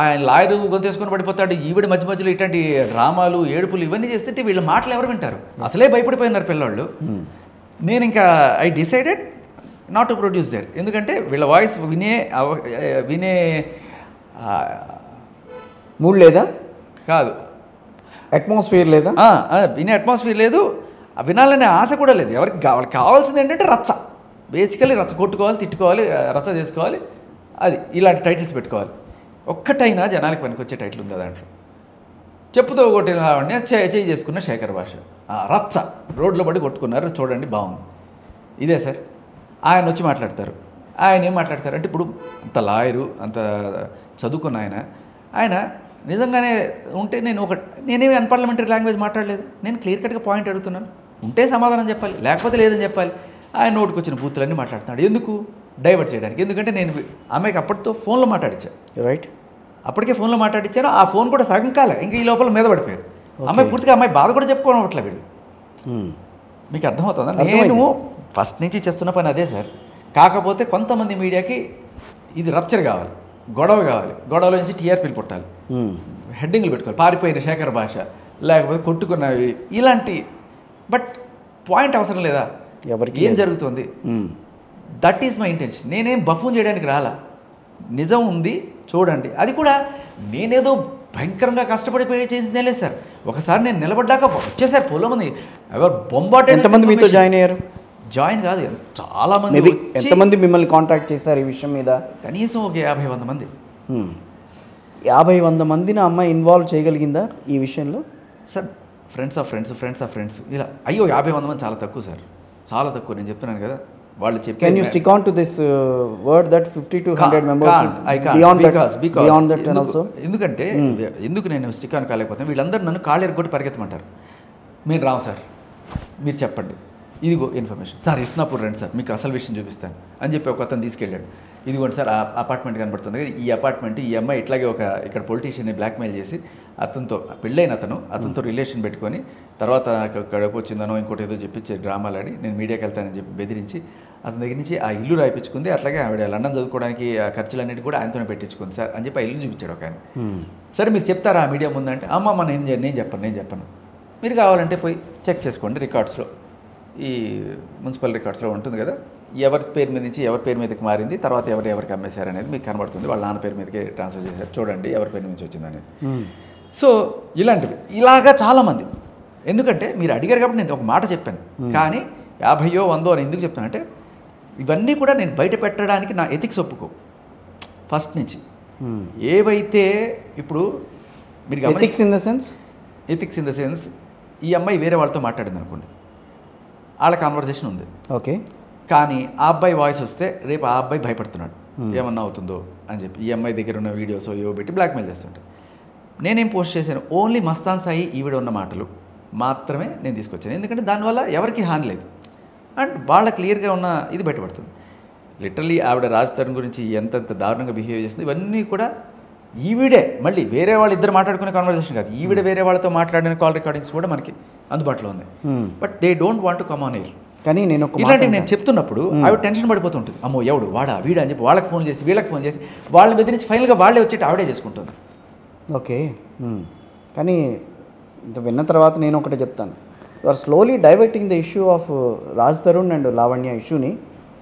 ఆయన లాయరు గొంతేసుకొని పడిపోతాడు, ఈవిడ మధ్య మధ్యలో ఇట్లాంటి డ్రామాలు, ఏడుపులు ఇవన్నీ చేస్తుంటే వీళ్ళ మాటలు ఎవరు వింటారు? అసలే భయపడిపోయినారు పిల్లవాళ్ళు. నేను ఇంకా I decided not to produce there. ఎందుకంటే వీళ్ళ వాయిస్ వినే మూడ్ లేదా, కాదు అట్మాస్ఫియర్ లేదా, వినే అట్మాస్ఫియర్ లేదు, వినాలనే ఆశ కూడా లేదు. వాళ్ళకి కావాల్సింది ఏంటంటే రచ్చ, బేసికలీ రచ్చ కొట్టుకోవాలి, తిట్టుకోవాలి, రచ్చ చేసుకోవాలి, అది ఇలాంటి టైటిల్స్ పెట్టుకోవాలి. ఒక్కటైనా జనాలకు పనికొచ్చే టైటిల్ ఉందా దాంట్లో? చెప్పుతో కొట్టిన లావణ్య, చేయి చేసుకున్న శేఖర్ భాష, రచ్చ, రోడ్లో పడి కొట్టుకున్నారు, చూడండి బాగుంది, ఇదే సార్. ఆయన వచ్చి మాట్లాడతారు, ఆయన ఏం మాట్లాడతారు అంటే, ఇప్పుడు అంత లాయరు, అంత చదువుకున్న ఆయన నిజంగానే ఉంటే నేనేమి అన్పార్లమెంటరీ లాంగ్వేజ్ మాట్లాడలేదు, నేను క్లియర్ కట్గా పాయింట్ అడుగుతున్నాను, ఉంటే సమాధానం చెప్పాలి, లేకపోతే లేదని చెప్పాలి. ఆయన నోటికి వచ్చిన బూతులన్నీ మాట్లాడుతున్నాడు. ఎందుకు? డైవర్ట్ చేయడానికి. ఎందుకంటే నేను ఆమెకి అప్పటితో ఫోన్లో మాట్లాడించాను, రైట్, అప్పటికే ఫోన్లో మాట్లాడించాను. ఆ ఫోన్ కూడా సగం కాలే, ఇంకా ఈ లోపల మీద పడిపోయారు. అమ్మాయి పూర్తిగా అమ్మాయి బాధ కూడా చెప్పుకోవడం అట్లా వీళ్ళు. మీకు అర్థమవుతుందా? నేను ఫస్ట్ నుంచి చేస్తున్న పని అదే సార్. కాకపోతే కొంతమంది మీడియాకి ఇది రప్చర్ కావాలి, గొడవ కావాలి, గొడవలో నుంచి టీఆర్పీలు పుట్టాలి, హెడ్డింగ్లు పెట్టుకోవాలి, పారిపోయిన శేఖర్ భాష, లేకపోతే కొట్టుకున్నవి ఇలాంటి. బట్ పాయింట్ అవసరం లేదా? ఎవరికి ఏం జరుగుతుంది? That is my intention. నేనేం బఫూన్ చేయడానికి రాలా, నిజం ఉంది చూడండి. అది కూడా నేనేదో భయంకరంగా కష్టపడి చేసిందే లేదు సార్. ఒకసారి నేను నిలబడ్డాక వచ్చేసారు పొలం మంది, ఎవరు బొంబాటు. ఎంతమంది మీతో జాయిన్ అయ్యారు? జాయిన్ కాదు, చాలామంది. ఎంతమంది మిమ్మల్ని కాంటాక్ట్ చేశారు ఈ విషయం మీద? కనీసం ఒక 50-100 మంది. 50-100 మందిని అమ్మాయి ఇన్వాల్వ్ చేయగలిగిందా ఈ విషయంలో? సార్ ఫ్రెండ్స్ ఆఫ్ ఫ్రెండ్స్ ఇలా. అయ్యో 50-100 మంది చాలా తక్కువ సార్, చాలా తక్కువ. నేను చెప్తున్నాను కదా, వాళ్ళు చెప్పి. Can you stick on to this word that 50 to 100 members? I can't. Beyond that and also. ఎందుకంటే ఎందుకు నేను స్టిక్ ఆన్ కాలేకపోతాను? వీళ్ళందరూ నన్ను కాళ్ళు ఎరగొట్టి పరిగెత్తమంటారు. మీరు రావు సార్, మీరు చెప్పండి, ఇదిగో ఇన్ఫర్మేషన్ సార్ ఇస్నాపూర్ రండి సార్ మీకు అసలు విషయం చూపిస్తాను అని చెప్పి ఒక అతను తీసుకెళ్ళాడు. ఇదిగోండి సార్ ఆ అపార్ట్మెంట్ కనబడుతుంది, ఈ అపార్ట్మెంట్ ఈ అమ్మాయి ఇట్లాగే ఒక ఇక్కడ పొలిటీషియన్ని బ్లాక్మెయిల్ చేసి అతనితో పెళ్ళైన అతనితో రిలేషన్ పెట్టుకొని తర్వాత కడుపు వచ్చిందనో ఇంకోటి ఏదో చెప్పించే డ్రామాలు ఆడి నేను మీడియాకి వెళ్తానని చెప్పి బెదిరించి అతని దగ్గర నుంచి ఆ ఇల్లు రాయించుకుంది. అట్లాగే ఆవిడ లండన్ చదువుకోవడానికి ఆ ఖర్చులన్నిటి కూడా ఆయనతోనే పెట్టించుకుంది సార్ అని చెప్పి ఆ ఇల్లు చూపించాడు ఒక ఆయన. సరే మీరు చెప్తారా ఆ మీడియా ముందంటే అమ్మమ్మ నేను చెప్పను, మీరు కావాలంటే పోయి చెక్ చేసుకోండి రికార్డ్స్లో, ఈ మున్సిపల్ రికార్డ్స్లో ఉంటుంది కదా, ఎవరి పేరు మీద నుంచి ఎవరి పేరు మీదకి మారింది, తర్వాత ఎవరికి అమ్మేశారు అనేది మీకు కనబడుతుంది, వాళ్ళ నాన్న పేరు మీదకి ట్రాన్స్ఫర్ చేశారు, చూడండి ఎవరి పేరు నుంచి వచ్చింది అనేది. సో ఇలాంటివి ఇలాగా చాలామంది, ఎందుకంటే మీరు అడిగారు కాబట్టి నేను ఒక మాట చెప్పాను, కానీ 50 100 అని ఎందుకు చెప్తానంటే ఇవన్నీ కూడా నేను బయట పెట్టడానికి నా ఎథిక్స్ ఒప్పుకో ఫస్ట్ నుంచి. ఏవైతే ఇప్పుడు మీరు ఎథిక్స్ ఇన్ ద సెన్స్ ఈ అమ్మాయి వేరే వాళ్ళతో మాట్లాడింది అనుకోండి, వాళ్ళ కాన్వర్జేషన్ ఉంది, ఓకే, కానీ ఆ అబ్బాయి వాయిస్ వస్తే రేపు ఆ అబ్బాయి భయపడుతున్నాడు ఏమన్నా అవుతుందో అని చెప్పి ఈ అమ్మాయి దగ్గర ఉన్న వీడియోస్ ఏవో పెట్టి బ్లాక్మెయిల్ చేస్తుంటాడు. నేనేం పోస్ట్ చేశాను, ఓన్లీ మస్తాన్ సాయి ఈవిడ ఉన్న మాటలు మాత్రమే నేను తీసుకొచ్చాను, ఎందుకంటే దానివల్ల ఎవరికి హాని లేదు అండ్ వాళ్ళ క్లియర్గా ఉన్న ఇది బయటపడుతుంది. లిటరల్లీ ఆవిడ రాజ్ తరుణ్ గురించి ఎంత దారుణంగా బిహేవ్ చేస్తుంది ఇవన్నీ కూడా ఈవిడే, మళ్ళీ వేరే వాళ్ళు ఇద్దరు మాట్లాడుకునే కాన్వర్సేషన్ కాదు, ఈవిడ వేరే వాళ్ళతో మాట్లాడిన కాల్ రికార్డింగ్స్ కూడా మనకి అందుబాటులో ఉన్నాయి. But they don't want to come on air. కానీ ఇలాంటివి నేను చెప్తున్నప్పుడు ఆవిడ టెన్షన్ పడిపోతుంటుంది, అమ్మో ఎవడు వీడా అని చెప్పి వాళ్ళకి ఫోన్ చేసి వీళ్ళకి ఫోన్ చేసి వాళ్ళని బెదిరించి ఫైనల్గా వాళ్ళే వచ్చేటి ఆవిడే చేసుకుంటుంది. ఓకే, కానీ ఇంత విన్న తర్వాత నేను ఒకటి చెప్తాను, you are slowly diverting the issue of Raj Tarun and Lavanya ఇష్యూని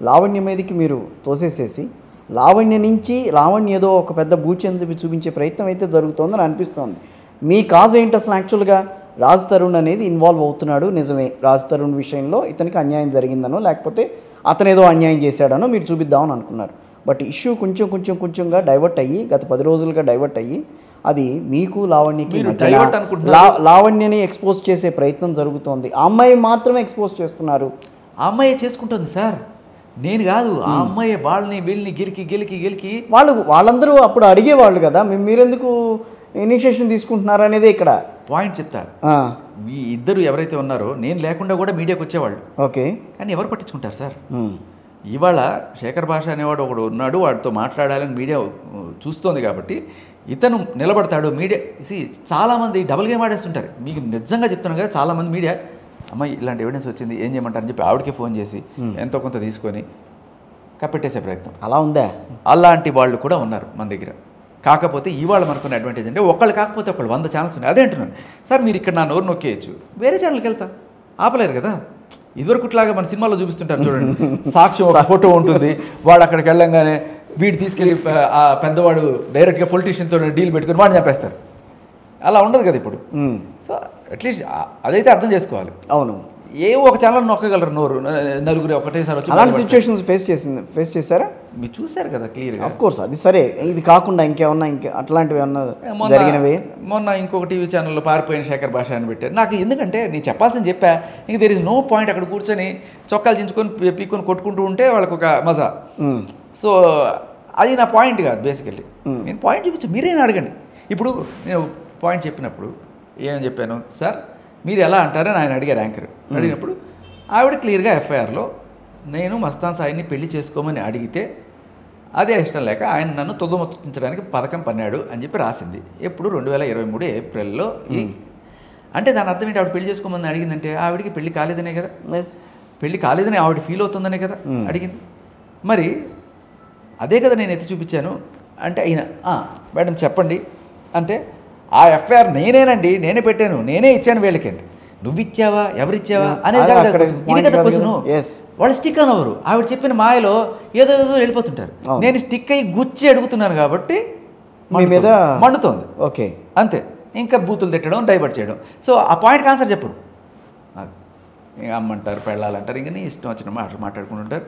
లావణ్య మీదకి మీరు తోసేసేసి లావణ్య నుంచి లావణ్య ఏదో ఒక పెద్ద బూచి అని చెప్పి చూపించే ప్రయత్నం అయితే జరుగుతోందని అనిపిస్తోంది. మీ కాజ్ ఏంటి అసలు? యాక్చువల్గా రాజ్ తరుణ్ అనేది ఇన్వాల్వ్ అవుతున్నాడు, నిజమే, రాజ్ తరుణ్ విషయంలో ఇతనికి అన్యాయం జరిగిందనో లేకపోతే అతను ఏదో అన్యాయం చేశాడనో మీరు చూపిద్దామని అనుకున్నారు. బట్ ఇష్యూ కొంచెంగా డైవర్ట్ అయ్యి గత 10 రోజులుగా డైవర్ట్ అయ్యి అది మీకు లావణ్యకి లావణ్యని ఎక్స్పోజ్ చేసే ప్రయత్నం జరుగుతోంది. ఆ అమ్మాయి మాత్రమే ఎక్స్పోజ్ చేస్తున్నారు. ఆ అమ్మాయి చేసుకుంటుంది సార్, నేను కాదు. ఆ అమ్మాయి వాళ్ళని వీళ్ళని గెలికి వాళ్ళందరూ అప్పుడు అడిగేవాళ్ళు కదా, మీరెందుకు ఇనిషియేషన్ తీసుకుంటున్నారు అనేది ఇక్కడ పాయింట్ చెప్తా. ఈ ఇద్దరు ఎవరైతే ఉన్నారో నేను లేకుండా కూడా మీడియాకి వచ్చేవాళ్ళు, ఓకే, కానీ ఎవరు పట్టించుకుంటారు సార్? ఇవాళ శేఖర్ భాష అనేవాడు ఒకడు ఉన్నాడు, వాడితో మాట్లాడాలని మీడియా చూస్తోంది కాబట్టి ఇతను నిలబడతాడు. మీడియా చాలామంది డబుల్ గేమ్ ఆడేస్తుంటారు. మీకు నిజంగా చెప్తున్నాను కదా, చాలామంది మీడియా అమ్మాయి ఇలాంటి ఎవిడెన్స్ వచ్చింది ఏం చేయమంటారని చెప్పి ఆవిడకే ఫోన్ చేసి ఎంతో కొంత తీసుకొని కప్పెట్టేసే ప్రయత్నం. అలా ఉందా? అలాంటి వాళ్ళు కూడా ఉన్నారు మన దగ్గర. కాకపోతే ఇవాళ మనకున్న అడ్వాంటేజ్ అంటే ఒకళ్ళు కాకపోతే ఒకళ్ళు 100 ఛానల్స్ ఉన్నాయి. అదే అంటున్నాను సార్, మీరు ఇక్కడ నా నోరు నొక్కేయచ్చు, వేరే ఛానల్కి వెళ్తా, ఆపలేరు కదా. ఇదివరకుట్లాగా మన సినిమాలో చూపిస్తుంటారు చూడండి, సాక్షి ఒక ఫోటో ఉంటుంది, వాడు అక్కడికి వెళ్ళంగానే వీడు తీసుకెళ్ళి ఆ పెద్దవాడు డైరెక్ట్గా పొలిటీషియన్తో డీల్ పెట్టుకుని వాడిని చంపేస్తారు. అలా ఉండదు కదా ఇప్పుడు. సో అట్లీస్ట్ అదైతే అర్థం చేసుకోవాలి. అవును, ఏ ఒక ఛానల్ నొక్కగలరు నోరు, నలుగురు ఒకటేసారి వచ్చి. అలాంటి సిచ్యువేషన్స్ ఫేస్ చేశారా? మీరు చూశారు కదా క్లియర్గా. ఆఫ్ కోర్స్, అది సరే. ఇది కాకుండా ఇంకేమన్నా అట్లాంటివి ఏమన్నా జరిగినవి? మొన్న ఇంకొక టీవీ ఛానల్లో పారిపోయిన శేఖర్ భాష అని పెట్టారు. నాకు ఎందుకంటే నేను చెప్పాల్సింది చెప్పా, ఇంక దేర్ ఇస్ నో పాయింట్ అక్కడ కూర్చొని చొక్కాలు చించుకొని పీక్కొని కొట్టుకుంటూ ఉంటే వాళ్ళకి ఒక మజా. సో అది నా పాయింట్ కాదు బేసికల్లీ. నేను పాయింట్ చూపించా, మీరేనా అడగండి. ఇప్పుడు నేను పాయింట్ చెప్పినప్పుడు ఏమని చెప్పాను సార్, మీరు ఎలా అంటారని ఆయన అడిగారు యాంకర్. అడిగినప్పుడు ఆవిడ క్లియర్గా ఎఫ్ఐఆర్లో నేను మస్తాన్ సాయిని పెళ్లి చేసుకోమని అడిగితే అదే ఇష్టం లేక ఆయన నన్ను తుదముట్టించడానికి పథకం పన్నాడు అని చెప్పి రాసింది. ఎప్పుడు 2023 ఏప్రిల్లో. అంటే దాని అర్థం ఏంటి? ఆవిడ పెళ్లి చేసుకోమని అడిగిందంటే ఆవిడకి పెళ్లి కాలేదనే కదా, పెళ్లి కాలేదని ఆవిడ ఫీల్ అవుతుందనే కదా అడిగింది. మరి అదే కదా నేను ఎత్తి చూపించాను. అంటే అయినా మేడం చెప్పండి అంటే ఆ ఎఫ్ఐఆర్ నేనేనండి, నేనే పెట్టాను, నేనే ఇచ్చాను వీళ్ళకండి. నువ్వు ఇచ్చావా, ఎవరిచ్చావా అనేది ఇది కదా క్వశ్చన్. వాళ్ళు స్టిక్ అనవరు. ఆవిడ చెప్పిన మాయలో ఏదో వెళ్ళిపోతుంటారు. నేను స్టిక్ అయ్యి గుచ్చి అడుగుతున్నాను కాబట్టి మీద మండుతోంది. ఓకే, అంతే. ఇంకా బూతులు తిట్టడం, డైవర్ట్ చేయడం. సో ఆ పాయింట్కి ఆన్సర్ చెప్పరు. అది అమ్మంటారు, పెళ్ళాలంటారు, ఇంకా నీ ఇష్టం వచ్చిన మాటలు మాట్లాడుకుంటుంటారు.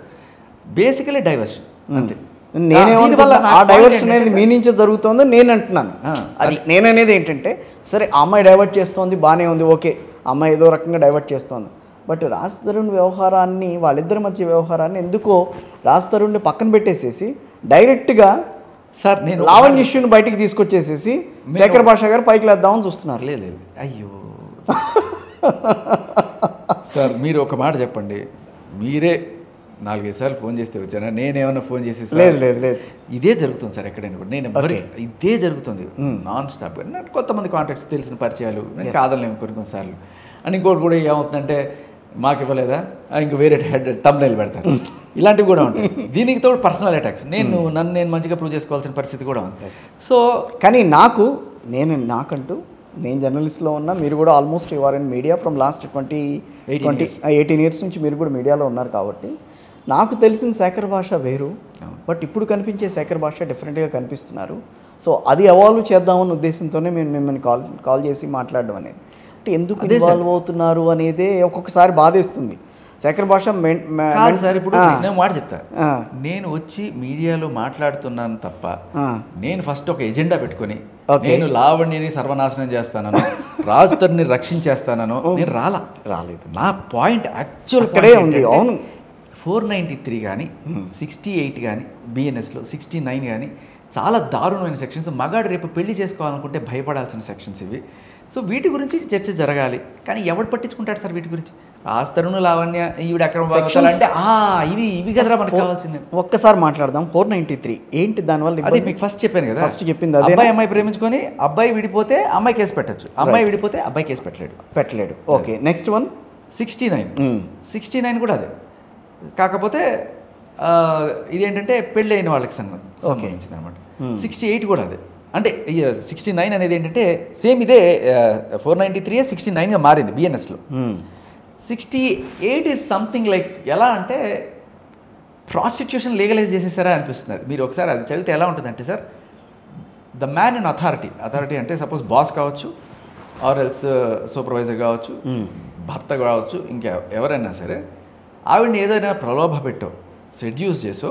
బేసికలీ డైవర్షన్ అంతే. ఆ డైవర్షన్ అనేది మీ నుంచే జరుగుతుందని నేను అంటున్నాను. అది నేననేది ఏంటంటే, సరే ఆ అమ్మాయి డైవర్ట్ చేస్తోంది, బాగానే ఉంది, ఓకే, అమ్మాయి ఏదో రకంగా డైవర్ట్ చేస్తోంది. బట్ రాజ్ తరుణ్ వ్యవహారాన్ని, వాళ్ళిద్దరి మధ్య వ్యవహారాన్ని ఎందుకో రాజ్ తరుణ్ని పక్కన పెట్టేసేసి డైరెక్ట్గా సార్ నేను లావణ్య ఇష్యూని బయటికి తీసుకొచ్చేసేసి శేఖర్ భాష గారు పైకి లేద్దామని చూస్తున్నారు. లేదు, అయ్యో సార్ మీరు ఒక మాట చెప్పండి, మీరే 4-5 సార్లు ఫోన్ చేస్తే వచ్చానా, నేనేమన్నా ఫోన్ చేసి లేదు లేదు లేదు ఇదే జరుగుతుంది సార్ ఎక్కడైనా కూడా. నేను ఇదే జరుగుతుంది నాన్ స్టాప్. కొంతమంది కాంటాక్ట్స్ తెలిసిన పరిచయాలు, నేను కాదలేము కొన్నిసార్లు. అని ఇంకోటి కూడా ఏమవుతుందంటే మాకు ఇవ్వలేదా, ఇంక వేరే హెడ్ తమ్నైల్ పెడతారు, ఇలాంటివి కూడా ఉంటాయి. దీనికి తోడు పర్సనల్ అటాక్స్, నన్ను నేను మంచిగా ప్రూవ్ చేసుకోవాల్సిన పరిస్థితి కూడా ఉంది. సో కానీ నాకంటూ నేను జర్నలిస్ట్లో ఉన్నా, మీరు కూడా almost you are in media from last 18 years నుంచి మీరు కూడా మీడియాలో ఉన్నారు కాబట్టి నాకు తెలిసిన శేఖర్ భాష వేరు, బట్ ఇప్పుడు కనిపించే శేఖర్ భాష డిఫరెంట్గా కనిపిస్తున్నారు. సో అది ఎవాల్వ్ చేద్దామన్న ఉద్దేశంతోనే మేము మిమ్మల్ని కాల్ చేసి మాట్లాడడం అనేది. అంటే ఎందుకు ఇన్వాల్వ్ అవుతున్నారు అనేదే ఒక్కొక్కసారి బాధేస్తుంది. శేఖర్ భాష సార్ ఇప్పుడు నేను మాట చెప్తా, నేను వచ్చి మీడియాలో మాట్లాడుతున్నాను తప్ప నేను ఫస్ట్ ఒక ఎజెండా పెట్టుకొని నేను లావణ్యని సర్వనాశనం చేస్తానను, రాజుతర్ని రక్షించేస్తానను నేను రాలేదు. నా పాయింట్ యాక్చువల్ ఉంది. అవును, 493 కానీ 68 కానీ బిఎన్ఎస్లో 69 కానీ చాలా దారుణమైన సెక్షన్స్. మగాడు రేపు పెళ్లి చేసుకోవాలనుకుంటే భయపడాల్సిన సెక్షన్స్ ఇవి. సో వీటి గురించి చర్చ జరగాలి, కానీ ఎవడు పట్టించుకుంటాడు సార్ వీటి గురించి? ఆస్తరును లావణ్య ఈవిడ అక్రమ అంటే ఇవి కదరా మనకు కావాల్సింది. ఒక్కసారి మాట్లాడదాం. 493 ఏంటి దానివల్ల? అది మీకు ఫస్ట్ చెప్పాను కదా, ఫస్ట్ చెప్పింది అదే. అబ్బాయి అమ్మాయి ప్రేమించుకొని అబ్బాయి విడిపోతే అమ్మాయి కేసు పెట్టచ్చు, అమ్మాయి విడిపోతే అబ్బాయి కేసు పెట్టలేడు. ఓకే, నెక్స్ట్ వన్ 69 కూడా అదే. కాకపోతే ఇదేంటంటే పెళ్ళి అయిన వాళ్ళకి సంబంధించింది అనమాట. 68 కూడా అదే. అంటే 69 అనేది ఏంటంటే సేమ్ ఇదే 493 69గా మారింది బిఎన్ఎస్లో. 68 ఈజ్ సంథింగ్ లైక్ ఎలా అంటే ప్రాస్టిట్యూషన్ లీగలైజ్ చేసేసారా అనిపిస్తుంది. అది మీరు ఒకసారి అది చదివితే ఎలా ఉంటుందంటే sir, the man in authority అంటే సపోజ్ బాస్ కావచ్చు, ఆర్ ఎల్స్ సూపర్వైజర్ కావచ్చు, భర్త కావచ్చు, ఇంకా ఎవరైనా సరే ఆవిడని ఏదైనా ప్రలోభ పెట్టో సెడ్యూస్ చేసో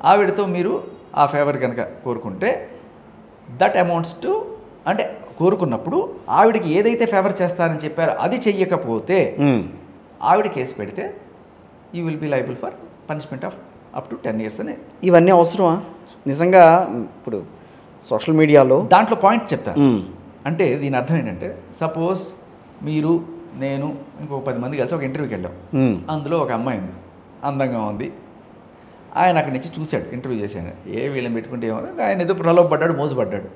ఆవిడతో మీరు ఆ ఫేవర్ కనుక కోరుకుంటే దట్ అమౌంట్స్ టు, అంటే కోరుకున్నప్పుడు ఆవిడకి ఏదైతే ఫేవర్ చేస్తారని చెప్పారో అది చెయ్యకపోతే ఆవిడ కేసు పెడితే you will be liable for punishment of up to 10 years అని. ఇవన్నీ అవసరమా నిజంగా? ఇప్పుడు సోషల్ మీడియాలో దాంట్లో పాయింట్ చెప్తా. అంటే దీని అర్థం ఏంటంటే, సపోజ్ మీరు నేను ఇంకొక 10 మంది కలిసి ఒక ఇంటర్వ్యూకి వెళ్ళాం. అందులో ఒక అమ్మాయి ఉంది, అందంగా ఉంది. ఆయన అక్కడి నుంచి చూశాడు, ఇంటర్వ్యూ చేశాను. వీళ్ళని పెట్టుకుంటే ఏమో ఆయన ఏదో ప్రలోభపడ్డాడు, మోసపడ్డాడు,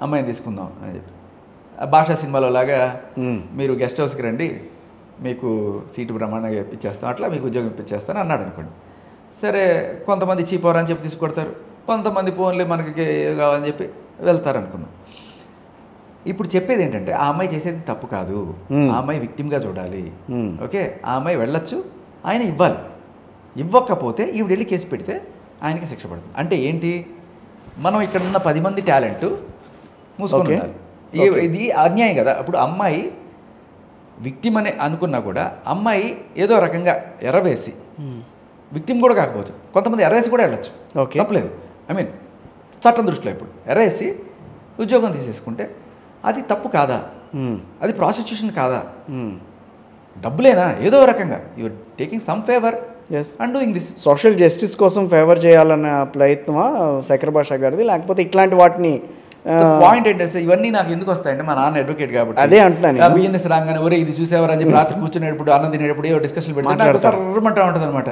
అమ్మాయిని తీసుకుందాం అని చెప్పి. భాషా సినిమాలో లాగా మీరు గెస్ట్ హౌస్కి రండి, మీకు సీటు బ్రహ్మాండంగా ఇప్పించేస్తాం, అట్లా మీకు ఉద్యోగం ఇప్పించేస్తాను అన్నాడు అనుకోండి. సరే, కొంతమంది చీపోరా అని చెప్పి తీసుకొడతారు, కొంతమంది ఫోన్లే మనకి కావాలని చెప్పి వెళ్తారు అనుకుందాం. ఇప్పుడు చెప్పేది ఏంటంటే ఆ అమ్మాయి చేసేది తప్పు కాదు, ఆ అమ్మాయి విక్టిమ్గా చూడాలి. ఓకే, ఆ అమ్మాయి వెళ్ళొచ్చు, ఆయన ఇవ్వాలి. ఇవ్వకపోతే ఈవిడ వెళ్ళి కేసు పెడితే ఆయనకి శిక్ష పడుతుంది. అంటే ఏంటి, మనం ఇక్కడ ఉన్న 10 మంది టాలెంట్ మూసుకొని ఉండాలి. ఇది అన్యాయం కదా. అప్పుడు అమ్మాయి విక్టిమ్ అని అనుకున్నా కూడా అమ్మాయి ఏదో రకంగా ఎరవేసి, విక్టిమ్ కూడా కాకపోవచ్చు, కొంతమంది ఎర్రేసి కూడా వెళ్ళచ్చు, తప్పలేదు. చట్టం దృష్టిలో ఇప్పుడు ఎర్రేసి ఉద్యోగం తీసేసుకుంటే అది తప్పు కాదా? అది ప్రాసిక్యూషన్ కాదా? డబ్బులేనా? ఏదో రకంగా you are taking some favour and doing this. Social justice కోసం ఫేవర్ చేయాలన్న ప్రయత్నమా శేఖర్ భాష గారిది, లేకపోతే ఇట్లాంటి వాటిని? పాయింట్ ఏంటంటే ఇవన్నీ నాకు ఎందుకు వస్తాయంటే, మా నాన్న అడ్వకేట్ కాబట్టి అదే అంటున్నాను. బిఎన్ఎస్ రాగానే ఒరే ఇది చూసేవారు అని చెప్పి రాత్రి కూర్చునేటప్పుడు అన్నం తినేటప్పుడు ఏవో డిస్కషన్ పెట్టి సర్రమంటా ఉంటుంది అనమాట.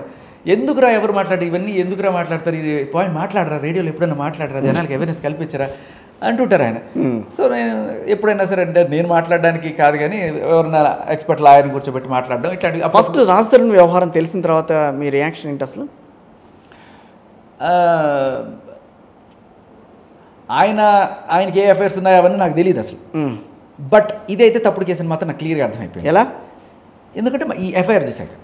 ఎందుకురా ఎవరు మాట్లాడి ఇవన్నీ ఎందుకురా మాట్లాడతారు, ఇది పాయింట్ మాట్లాడరా, రేడియోలో ఎప్పుడైనా మాట్లాడరా, జనాలకి అవేర్నెస్ కల్పించరా అంటుంటారు ఆయన. సో నేను ఎప్పుడైనా సరే అంటే నేను మాట్లాడడానికి కాదు, కానీ ఎవరైనా ఎక్స్పర్ట్ లాయర్ని కూర్చోబెట్టి మాట్లాడడం ఇట్లాంటి. ఫస్ట్ రాజధరన్ వ్యవహారం తెలిసిన తర్వాత మీ రియాక్షన్ ఏంటి అసలు? ఆయనకి ఏ అఫైర్స్ ఉన్నాయో అవన్నీ నాకు తెలియదు అసలు. బట్ ఇదైతే తప్పుడు కేసు అని మాత్రం నాకు క్లియర్గా అర్థమైపోయింది. ఎలా? ఎందుకంటే ఈ ఎఫ్ఐఆర్ చూశాక,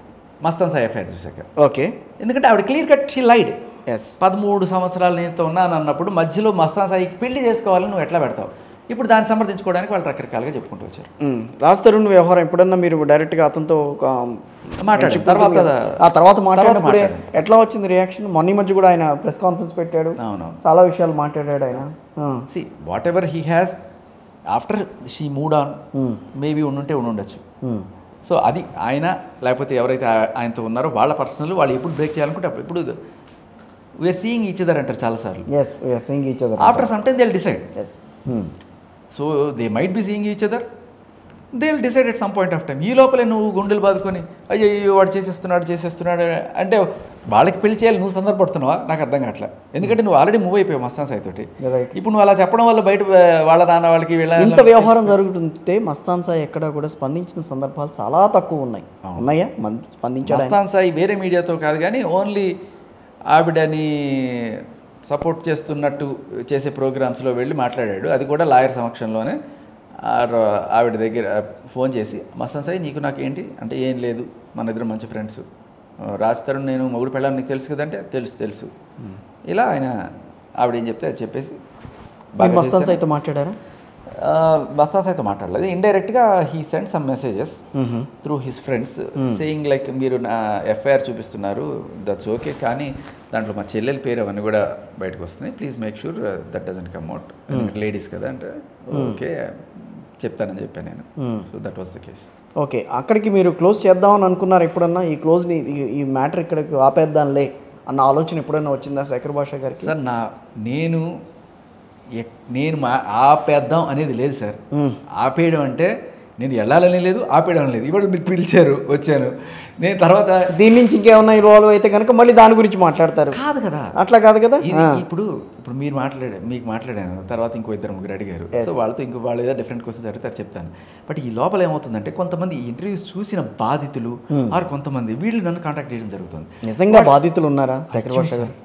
మస్తాన్ సాయి ఎఫ్ఐఆర్ చూశాక. ఓకే, ఎందుకంటే ఆవిడ క్లియర్ కట్ షీ లైడ్. 13 సంవత్సరాలు నేనుతో ఉన్నాను అన్నప్పుడు మధ్యలో మస్తాన్ సాయికి పెళ్లి చేసుకోవాలని నువ్వు ఎట్లా పెడతావు? ఇప్పుడు దాన్ని సమర్థించుకోవడానికి వాళ్ళు రకరకాలుగా చెప్పుకుంటూ వచ్చారు. రాజధరన్ వ్యవహారం ఎప్పుడన్నా మీరు డైరెక్ట్గా అతనితో మాట్లాడారు? తర్వాత మాట్లాడినప్పుడు ఎట్లా వచ్చింది రియాక్షన్? మొన్న మధ్య కూడా ఆయన ప్రెస్ కాన్ఫరెన్స్ పెట్టాడు, చాలా విషయాలు మాట్లాడాడు ఆయన. See what ever he has after she mood on maybe ఉండొచ్చు. సో అది ఆయన లేకపోతే ఎవరైతే ఆయనతో ఉన్నారో వాళ్ళ పర్సనల్, వాళ్ళు ఎప్పుడు బ్రేక్ చేయాలనుకుంటే అప్పుడు. ఇప్పుడు వీఆర్ సీయింగ్ ఈచ్ అదర్ అంటారు చాలాసార్లు. After some time they will decide. So they might be seeing each other, they will decide at some point of time. ఈ లోపలే నువ్వు గుండెలు బాదుకొని అయ్యో వాడు చేసేస్తున్నాడు అంటే వాళ్ళకి పెళ్లి చేయాలి, నువ్వు సందర్భపడుతున్నావా? నాకు అర్థం కావట్లే. ఎందుకంటే నువ్వు ఆల్రెడీ మూవ్ అయిపోయావు మస్తాన్ సాయి తోటి. ఇప్పుడు నువ్వు అలా చెప్పడం వల్ల బయట వాళ్ళ నాన్న వాళ్ళకి ఇంత వ్యవహారం జరుగుతుంటే మస్తాన్ సాయి ఎక్కడ కూడా స్పందించిన సందర్భాలు చాలా తక్కువ ఉన్నాయా స్పందించాడు? మస్తాన్ సాయి వేరే మీడియాతో కాదు కానీ ఓన్లీ ఆవిడని సపోర్ట్ చేస్తున్నట్టు చేసే ప్రోగ్రామ్స్లో వెళ్ళి మాట్లాడాడు. అది కూడా లాయర్ సమక్షంలోనే. ఆవిడ దగ్గర ఫోన్ చేసి మస్తాన్ సాయి నీకు నాకు ఏంటి అంటే ఏం లేదు, మన ఇద్దరు మంచి ఫ్రెండ్స్, రాజ్ తరుణ్ నేను మొగుడు పెళ్ళాను నీకు తెలుసు కదంటే తెలుసు ఇలా ఆయన ఆవిడ ఏం చెప్తే అది చెప్పేసి మస్తాన్ సాయితో మాట్లాడారా? మస్తాన్ సాయితో మాట్లాడలేదు. ఇండైరెక్ట్గా he send some messages through his friends saying like మీరు నా ఎఫ్ఐఆర్ చూపిస్తున్నారు, దట్స్ ఓకే, కానీ దాంట్లో మా చెల్లెల పేరు అవన్నీ కూడా బయటకు వస్తున్నాయి, please make sure that doesn't come out, ladies కదా అంటే ఓకే చెప్తానని చెప్పాను నేను. So that was the case. Okay, అక్కడికి మీరు క్లోజ్ చేద్దామని అనుకున్నారు ఎప్పుడన్నా? ఈ క్లోజ్ని ఈ మ్యాటర్ ఇక్కడికి ఆపేద్దాంలే అన్న ఆలోచన ఎప్పుడైనా వచ్చిందా శేఖర్ భాష గారికి? సార్ నేను ఆపేద్దాం అనేది లేదు సార్. ఆపేయడం అంటే నేను వెళ్ళాలని లేదు, ఆపేయడం లేదు. ఇవాళ మీరు పిలిచారు, వచ్చాను. నేను తర్వాత దీని నుంచి ఇంకేమన్నా ఇన్వాల్వ్ అయితే కనుక మళ్ళీ దాని గురించి మాట్లాడతారు. కాదు కదా, అట్లా కాదు కదా. ఇప్పుడు మీరు మీకు మాట్లాడాను, తర్వాత ఇంకో 2-3 అడిగారు. సో వాళ్ళతో వాళ్ళు ఏదో డిఫరెంట్ క్వశ్చన్స్ అడుగుతారు, చెప్తాను. బట్ ఈ లోపల ఏమవుతుందంటే కొంతమంది ఇంటర్వ్యూస్ చూసిన బాధితులు ఆర్ కొంతమంది వీళ్ళు నన్ను కాంటాక్ట్ చేయడం జరుగుతుంది. నిజంగా బాధితులు ఉన్నారా శేఖర్ భాష గారు?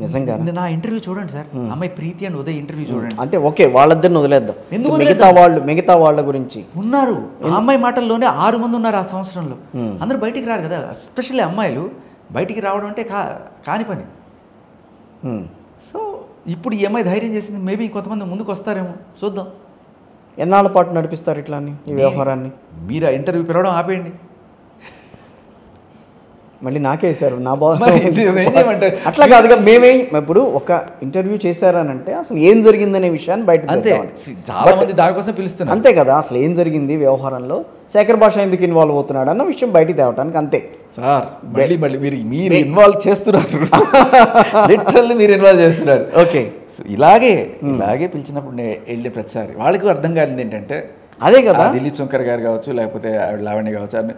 నిజంగా నా ఇంటర్వ్యూ చూడండి సార్, అమ్మాయి ప్రీతి అండ్ ఉదయ్ ఇంటర్వ్యూ చూడండి. అంటే ఓకే, వాళ్ళిద్దరిని వదిలేద్దాం, మిగతా వాళ్ళ గురించి ఉన్నారు. ఆ అమ్మాయి మాటల్లోనే 6 మంది ఉన్నారు ఆ సంవత్సరంలో. అందరూ బయటికి రారు కదా, ఎస్పెషల్లీ అమ్మాయిలు బయటికి రావడం అంటే కాని పని. సో ఇప్పుడు ఈ అమ్మాయి ధైర్యం చేసింది, మేబీ కొంతమంది ముందుకు వస్తారేమో, చూద్దాం. ఎన్నాళ్ళ పాటు నడిపిస్తారు ఇట్లా ఈ వ్యవహారాన్ని? మీరు ఆ ఇంటర్వ్యూ పిలవడం ఆపేయండి. మళ్ళీ నాకేసారు నా అట్లా కాదుగా. ఇప్పుడు ఒక ఇంటర్వ్యూ చేశారనంటే అసలు ఏం జరిగిందనే విషయాన్ని బయట చాలా మంది దానికోసం పిలుస్తున్నారు, అంతే కదా. అసలు ఏం జరిగింది వ్యవహారంలో, శేఖర్ భాష ఎందుకు ఇన్వాల్వ్ అవుతున్నాడు అన్న విషయం బయటికి తేవటానికి, అంతే సార్. మళ్ళీ మీరు ఇన్వాల్వ్ చేస్తున్నారు, లిటరల్లీ మీరు ఇన్వాల్వ్ చేస్తున్నారు. ఓకే, ఇలాగే పిలిచినప్పుడు వెళ్ళే ప్రతిసారి వాళ్ళకి అర్థం కాలేదు ఏంటంటే అదే కదా. దిలీప్ శంకర్ గారు కావచ్చు, లేకపోతే లావణ్య కావచ్చు,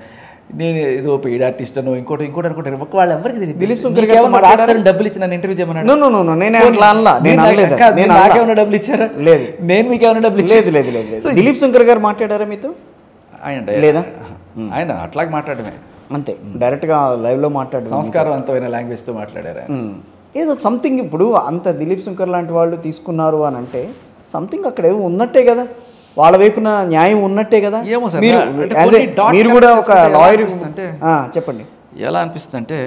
నేను ఏదో పెయిడ్ ఆర్టిస్ట్ అనో ఇంకోటి అనుకుంటారు. వాళ్ళు ఎవరికి తెలియదు. దిలీప్ శంకర్ గారు డబ్బులు ఇచ్చి నన్ను ఇంటర్వ్యూ చేయమన్నాడు. నాకేమన్నా డబ్బులు ఇచ్చారా? లేదు. నేను మీకు ఏమైనా డబ్బులు ఇచ్చాను? లేదు. దిలీప్ శంకర్ గారు మాట్లాడారా మీతో? ఆయన లేదా? ఆయన అట్లాగే మాట్లాడమే, అంతే, డైరెక్ట్గా లైవ్లో మాట్లాడు, సంస్కారవంతమైన లాంగ్వేజ్తో మాట్లాడారు. ఏదో సంథింగ్ ఇప్పుడు అంత దిలీప్ శంకర్ లాంటి వాళ్ళు తీసుకున్నారు అని అంటే సంథింగ్ అక్కడ ఏమో ఉన్నట్టే కదా, వాళ్ళ వైపున న్యాయం ఉన్నట్టే కదా. ఏమో సార్, మీరు కూడా ఒక లాయర్ అంటే చెప్పండి. ఎలా అనిపిస్తుంది అంటే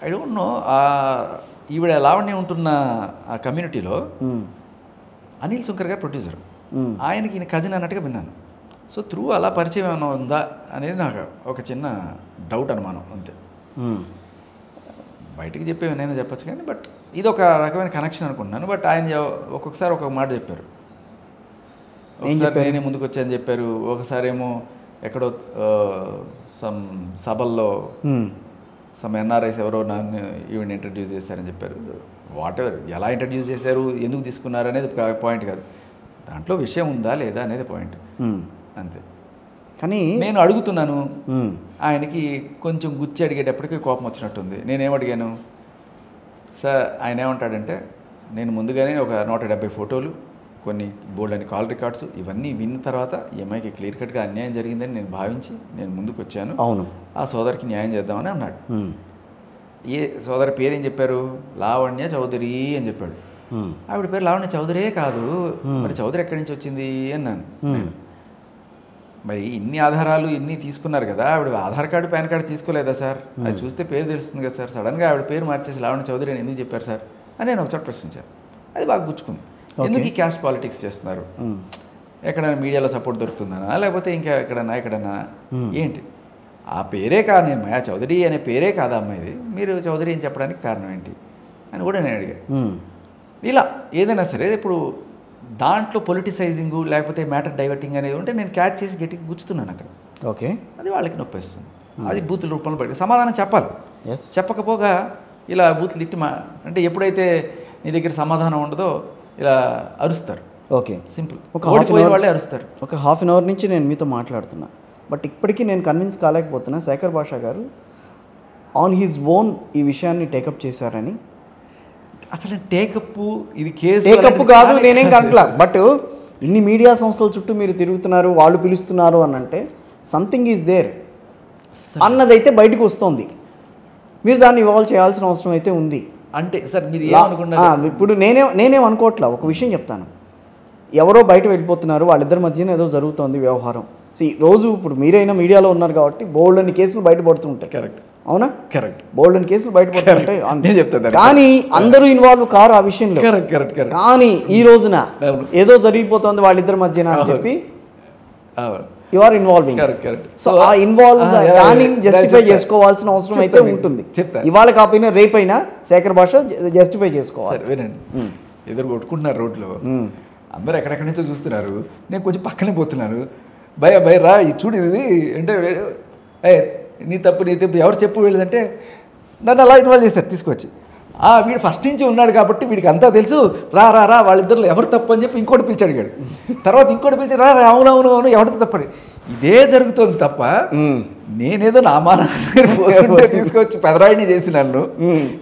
ఐ డోంట్ నో, ఈవిడ లావణ్య ఉంటున్న ఆ కమ్యూనిటీలో అనిల్ శంకర్ గారు ప్రొడ్యూసర్, ఆయనకి ఈయన కజిన్ అన్నట్టుగా విన్నాను. సో త్రూ అలా పరిచయం ఏమైనా ఉందా అనేది నాకు ఒక చిన్న డౌట్, అనుమానం, అంతే. బయటికి చెప్పేమైనా చెప్పచ్చు కానీ బట్ ఇది ఒక రకమైన కనెక్షన్ అనుకుంటున్నాను. బట్ ఆయన ఒక్కొక్కసారి ఒక మాట చెప్పారు, ఒకసారి నేనే ముందుకు వచ్చాయని చెప్పారు, ఒకసారి ఏమో ఎక్కడో సమ్ సభల్లో సమ్ ఎన్ఆర్ఐస్ ఎవరో నన్ను ఈవెన్ ఇంట్రడ్యూస్ చేశారని చెప్పారు. వాట్ ఎవర్, ఎలా ఇంట్రడ్యూస్ చేశారు, ఎందుకు తీసుకున్నారు అనేది పాయింట్ కాదు, దాంట్లో విషయం ఉందా లేదా అనేది పాయింట్, అంతే. కానీ నేను అడుగుతున్నాను, ఆయనకి కొంచెం గుచ్చి అడిగేటప్పటికి కోపం వచ్చినట్టుంది. నేనేమడిగాను సార్, ఆయన ఏమంటాడంటే నేను ముందుగానే ఒక 170 ఫోటోలు, కొన్ని బోల్డ్ అని కాల్ రికార్డ్స్ ఇవన్నీ విన్న తర్వాత ఈ అమ్మాయికి క్లియర్ కట్గా అన్యాయం జరిగిందని నేను భావించి నేను ముందుకు వచ్చాను, అవును, ఆ సోదరికి న్యాయం చేద్దామని అన్నాడు. ఏ సోదరి పేరు ఏం చెప్పారు? లావణ్య చౌదరి అని చెప్పాడు. ఆవిడ పేరు లావణ్య చౌదరే కాదు, మరి చౌదరి ఎక్కడి నుంచి వచ్చింది అన్నాను. మరి ఇన్ని ఆధారాలు ఇన్ని తీసుకున్నారు కదా, ఆవిడ ఆధార్ కార్డు పాన్ కార్డు తీసుకోలేదా సార్? అది చూస్తే పేరు తెలుస్తుంది కదా సార్. సడన్గా ఆవిడ పేరు మార్చేసి లావణ్య చౌదరి అని ఎందుకు చెప్పారు సార్ అని నేను ఒకచోట ప్రశ్నించాను. అది బాగా గుచ్చుకుంది. ఎందుకు ఈ క్యాస్ట్ పాలిటిక్స్ చేస్తున్నారు? ఎక్కడైనా మీడియాలో సపోర్ట్ దొరుకుతుందనా, లేకపోతే ఇంకా ఎక్కడన్నా ఏంటి? ఆ పేరే కాదు, నేను మాయా చౌదరి అనే పేరే కాదా అమ్మాయిది, మీరు చౌదరి అని చెప్పడానికి కారణం ఏంటి అని కూడా నేను అడిగాను. ఇలా ఏదైనా సరే ఇప్పుడు దాంట్లో పొలిటిసైజింగ్ లేకపోతే మ్యాటర్ డైవర్టింగ్ అనేది ఉంటే నేను క్యాచ్ చేసి గట్టిగా గుచ్చుతున్నాను అక్కడ. ఓకే, అది వాళ్ళకి నొప్పిస్తుంది. అది బూతుల రూపంలో పెట్టి సమాధానం చెప్పాలి. చెప్పకపోగా ఇలా బూతులు తిట్టి అంటే ఎప్పుడైతే నీ దగ్గర సమాధానం ఉండదో ఇలా అరుస్తారు. Okay, simple. ఒక ఓడిపోయిన వాళ్ళే అరుస్తారు. ఒక హాఫ్ అన్ అవర్ నుంచి నేను మీతో మాట్లాడుతున్నా, బట్ ఇప్పటికీ నేను కన్విన్స్ కాలేకపోతున్నా శేఖర్ భాషా గారు ఆన్ హిజ్ ఓన్ ఈ విషయాన్ని టేకప్ చేశారని. అసలు టేకప్ ఇది కేసు టేకప్ కాదు, నేనేం కనుకలా. బట్ ఇన్ని మీడియా సంస్థల చుట్టూ మీరు తిరుగుతున్నారు, వాళ్ళు పిలుస్తున్నారు అని అంటే సంథింగ్ ఈజ్ దేర్ అన్నదైతే బయటకు వస్తుంది. మీరు దాన్ని ఇవాల్వ్ చేయాల్సిన అవసరం అయితే ఉంది. అంటే సార్ మీరు ఏమనుకున్నారు? ఇప్పుడు నేనేం అనుకోవట్లా. ఒక విషయం చెప్తాను, ఎవరో బయట వెళ్ళిపోతున్నారు, వాళ్ళిద్దరి మధ్యన ఏదో జరుగుతోంది వ్యవహారం. రోజు ఇప్పుడు మీరైనా మీడియాలో ఉన్నారు కాబట్టి బోల్డ్ అని కేసులు బయటపడుతుంటాయి. కరెక్ట్, అవునా? కరెక్ట్, బోల్డ్ అని కేసులు బయటపడుతుంటాయి. నేను చెప్తాను, కానీ అందరూ ఇన్వాల్వ్ కారు ఆ విషయంలో. Correct correct correct. కానీ ఈ రోజున ఏదో జరిగిపోతుంది వాళ్ళిద్దరి మధ్యన అని చెప్పి యు ఆర్ ఇన్వాల్వింగ్. సో ఆ ఇన్వాల్వ్ దాన్ని జస్టిఫై చేసుకోవాల్సిన అవసరం అయితే ఉంటుంది. ఇవాళ కాకపోయినా రేపైనా శేఖర్ భాష జస్టిఫై చేసుకోవాలి. వినండి, ఎదురు కొట్టుకుంటున్నారు రోడ్లో, అందరూ ఎక్కడెక్కడి నుంచో చూస్తున్నారు, నేను కొంచెం పక్కనే పోతున్నాను, భయ రా ఇది చూడు ఇది అంటే నీ తప్పు ఎవరు చెప్పు వెళ్ళదంటే నన్ను అలా ఇన్వాల్వ్ చేస్తారు తీసుకొచ్చి. వీడు ఫస్ట్ నుంచి ఉన్నాడు కాబట్టి వీడికి అంతా తెలుసు, రా వాళ్ళిద్దరు ఎవరు తప్పు అని చెప్పి ఇంకోటి పిలిచి అడిగాడు. తర్వాత ఇంకోటి పిలిచి రా అవును ఎవరికి తప్పని. ఇదే జరుగుతుంది తప్ప నేనేదో నా మానాన్ని తీసుకొచ్చి పెదరాయిని చేసి నన్ను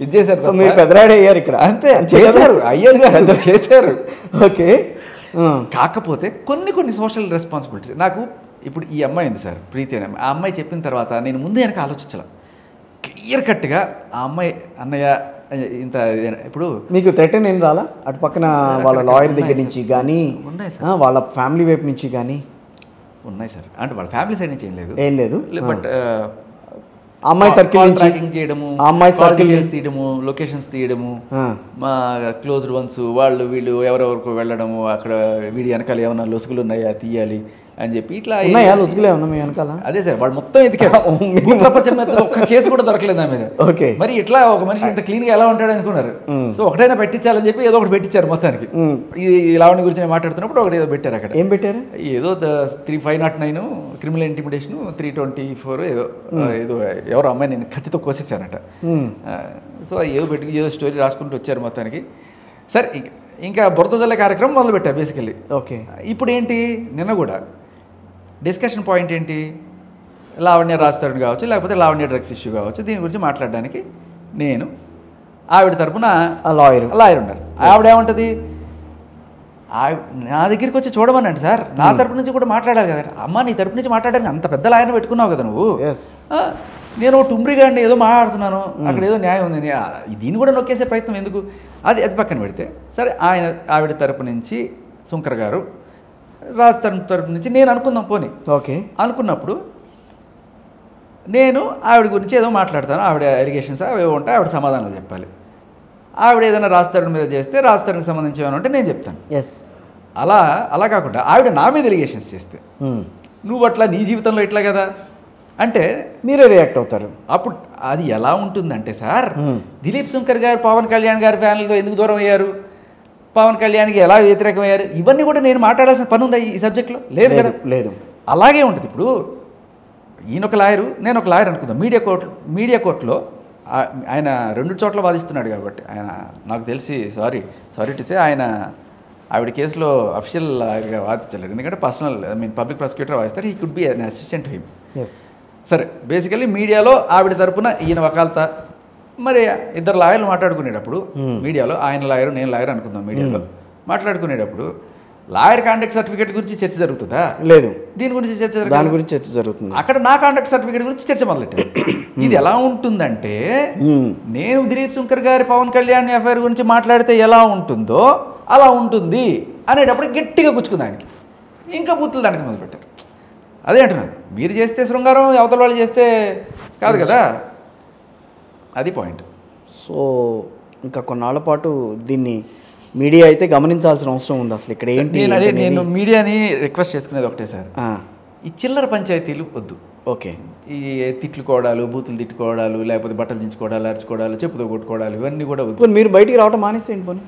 ఇది చేశారు. మీరు పెదరాయిడి అయ్యారు ఇక్కడ, అంతే చేశారు, అయ్యారు కాదు చేశారు. ఓకే, కాకపోతే కొన్ని సోషల్ రెస్పాన్సిబిలిటీస్ నాకు. ఇప్పుడు ఈ అమ్మాయి ఉంది సార్, ప్రీతి అనే అమ్మాయి. ఆ అమ్మాయి చెప్పిన తర్వాత నేను ముందు వెనక ఆలోచించాల, క్లియర్ కట్గా ఆ అమ్మాయి అన్నయ్య ఇంత. ఇప్పుడు మీకు థ్రెటన్ ఏం రాలా అటు పక్కన వాళ్ళ లాయర్ దగ్గర నుంచి కానీ వాళ్ళ ఫ్యామిలీ వైపు నుంచి కానీ? ఉన్నాయి సార్, అంటే వాళ్ళ ఫ్యామిలీ సైడ్ నుంచి ఏం లేదు, బట్ అమ్మాయి సర్కిల్ ట్రాకింగ్ చేయడము, అమ్మాయి సర్కిల్ తీయడము, లొకేషన్స్ తీయడము, మా క్లోజ్డ్ వన్స్ వాళ్ళు వీళ్ళు ఎవరెవరికి వెళ్ళడము, అక్కడ వీడి వెనకాల ఏమన్నా లొసుగులు ఉన్నాయా తీయాలి అని చెప్పి ఇట్లా. లొసుగులే ఉన్నా మీ వెనకాల? అదే సార్, వాడు మొత్తం ఎదికారు. ప్రపంచం మీద ఒక్క కేసు కూడా దొరకలేదు నా మీద. ఓకే, మరి ఇట్లా ఒక మనిషి ఇంత క్లీన్గా ఎలా ఉంటాడు అనుకున్నారు. సో ఒకటైనా పెట్టించాలని చెప్పి ఏదో ఒకటి పెట్టించారు మొత్తానికి. ఈ లావణ్య గురించి నేను మాట్లాడుతున్నప్పుడు ఒకటి ఏదో పెట్టారు. అక్కడ ఏం పెట్టారు? ఏదో 509 క్రిమినల్ ఇంటిమిడేషన్, 324 ఏదో ఎవరో అమ్మాయి నేను కత్తితో కోసేసానట. సో ఏదో స్టోరీ రాసుకుంటూ వచ్చారు మొత్తానికి. సరే, ఇంకా బురద జల్లే కార్యక్రమం మొదలు పెట్టారు బేసికల్లీ. ఓకే, ఇప్పుడు ఏంటి, నిన్న కూడా డిస్కషన్ పాయింట్ ఏంటి, లావణ్య రాస్తారని కావచ్చు, లేకపోతే లావణ్య డ్రగ్స్ ఇష్యూ కావచ్చు, దీని గురించి మాట్లాడడానికి నేను ఆవిడ తరపున లాయర్ ఉన్నారు. ఆవిడ ఏమంటుంది, నా దగ్గరికి వచ్చి చూడమనండి సార్, నా తరపు నుంచి కూడా మాట్లాడాలి కదా. అమ్మ నీ తరపు నుంచి మాట్లాడడానికి అంత పెద్ద లాయర్ని పెట్టుకున్నావు కదా నువ్వు, నేను టుమ్రిగాడిని ఏదో మాట్లాడుతున్నాను, అక్కడ ఏదో న్యాయం ఉంది, దీన్ని కూడా నొక్కేసే ప్రయత్నం ఎందుకు? అది పక్కన పెడితే సరే, ఆవిడ తరపు నుంచి శంకర్ గారు, రాజ్ తరపు నుంచి నేను అనుకుందాం పోనీ. ఓకే, అనుకున్నప్పుడు నేను ఆవిడ గురించి ఏదో మాట్లాడతాను, ఆవిడ ఎలిగేషన్స్ అవి ఉంటాయి, ఆవిడ సమాధానాలు చెప్పాలి. ఆవిడ ఏదైనా రాజ్ తరుణ్ మీద చేస్తే రాజ్ తరుణ్కి సంబంధించి ఏమైనా ఉంటే నేను చెప్తాను. అలా కాకుండా ఆవిడ నా మీద ఎలిగేషన్స్ చేస్తే నువ్వు అట్లా నీ జీవితంలో ఇట్లా కదా అంటే మీరే రియాక్ట్ అవుతారు. అప్పుడు అది ఎలా ఉంటుందంటే సార్, దిలీప్ శంకర్ గారు పవన్ కళ్యాణ్ గారి ఫ్యామిలీతో ఎందుకు దూరం అయ్యారు, పవన్ కళ్యాణ్కి ఎలా వ్యతిరేకమయ్యారు, ఇవన్నీ కూడా నేను మాట్లాడాల్సిన పని ఉందా ఈ సబ్జెక్ట్లో? లేదు కదా. లేదు, అలాగే ఉంటుంది. ఇప్పుడు ఈయన ఒక లాయరు, నేను ఒక లాయర్ అనుకుందాం. మీడియా కోర్టులో ఆయన 2 చోట్ల వాదిస్తున్నాడు కాబట్టి ఆయన నాకు తెలిసి సారీ టు సే ఆయన ఆవిడ కేసులో అఫీషియల్ లాయర్గా వాదించలేరు, ఎందుకంటే పబ్లిక్ ప్రాసిక్యూటర్ వాదిస్తారు. He could be an assistant him. సరే, బేసికల్లీ మీడియాలో ఆవిడ తరపున ఈయన వకాల్తా, మరి ఇద్దరు లాయర్లు మాట్లాడుకునేటప్పుడు మీడియాలో, ఆయన లాయరు నేను లాయర్ అనుకుందాం, మీడియాలో మాట్లాడుకునేటప్పుడు లాయర్ కాండక్ట్ సర్టిఫికేట్ గురించి చర్చ జరుగుతుందా? లేదు. దీని గురించి దాని గురించి చర్చ జరుగుతుంది. అక్కడ నా కాండక్ట్ సర్టిఫికేట్ గురించి చర్చ మొదలెట్టారు. ఇది ఎలా ఉంటుందంటే, నేను దిలీప్ శంకర్ గారి పవన్ కళ్యాణ్ ఎఫ్ఐఆర్ గురించి మాట్లాడితే ఎలా ఉంటుందో అలా ఉంటుంది అనేటప్పుడు గట్టిగా గుచ్చుకుంది ఆయనకి. ఇంకా బూతులు దానికి మొదలుపెట్టారు. అదే అంటున్నాను, మీరు చేస్తే శృంగారం, అవతల వాళ్ళు చేస్తే కాదు కదా, అది పాయింట్. సో ఇంకా కొన్నాళ్ళ పాటు దీన్ని మీడియా అయితే గమనించాల్సిన అవసరం ఉంది. అసలు ఇక్కడ ఏంటి, నేను మీడియాని రిక్వెస్ట్ చేసుకునేది ఒకటే సార్, ఈ చిల్లర పంచాయతీలు వద్దు. ఓకే, ఈ తిట్లుకోవడాలు, బూతులు తిట్టుకోవడాలు, లేకపోతే బట్టలు దించుకోవడాలు, అరుచుకోవడాలు, చెప్పుతో కొట్టుకోవడాలు, ఇవన్నీ కూడా వద్దు. మీరు బయటికి రావడం మానేసేయండి పోనీ.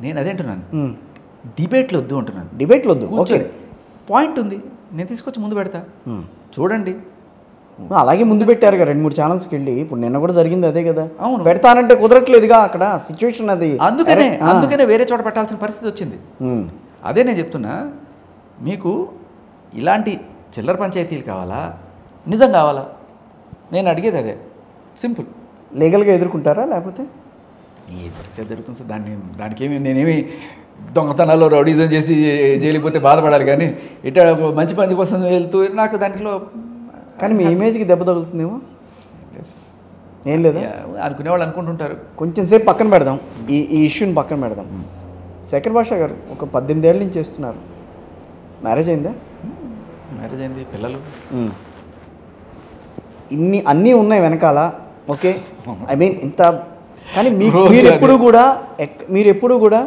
నేను అదే అంటున్నాను, డిబేట్లు వద్దు అంటున్నాను. డిబేట్లు వద్దు, ఓకే, పాయింట్ ఉంది, నేను తీసుకొచ్చి ముందు పెడతా, చూడండి. అలాగే ముందు పెట్టారుగా 2-3 ఛానల్స్కి వెళ్ళి. ఇప్పుడు నిన్న కూడా జరిగింది అదే కదా. అవును, పెడతానంటే కుదరట్లేదుగా అక్కడ సిచ్యువేషన్ అది. అందుకనే వేరే చోట పెట్టాల్సిన పరిస్థితి వచ్చింది. అదే నేను చెప్తున్నా, మీకు ఇలాంటి చిల్లర పంచాయతీలు కావాలా, నిజం కావాలా? నేను అడిగేది అదే, సింపుల్. లీగల్గా ఎదుర్కొంటారా లేకపోతే ఏ జరిగితే జరుగుతుంది సార్. దానికేమి నేనేమి దొంగతనాల్లో రౌడీజం చేసి జైలుకి పోతే బాధపడాలి, కానీ ఇట్లా మంచి పని కోసం వెళ్తూ నాకు దాంట్లో. కానీ మీ ఇమేజ్కి దెబ్బ తగులుతుందేమో. ఏం లేదా అనుకునేవాళ్ళు అనుకుంటుంటారు. కొంచెం సేపు పక్కన పెడదాం, ఈ ఇష్యూని పక్కన పెడదాం. శేఖర్ భాష గారు ఒక 18 ఏళ్ళ నుంచి చేస్తున్నారు. మ్యారేజ్ అయిందా? మ్యారేజ్ అయింది, పిల్లలు అన్నీ ఉన్నాయి వెనకాల. ఓకే, ఐ మీన్ ఇంత. కానీ మీరు ఎప్పుడు కూడా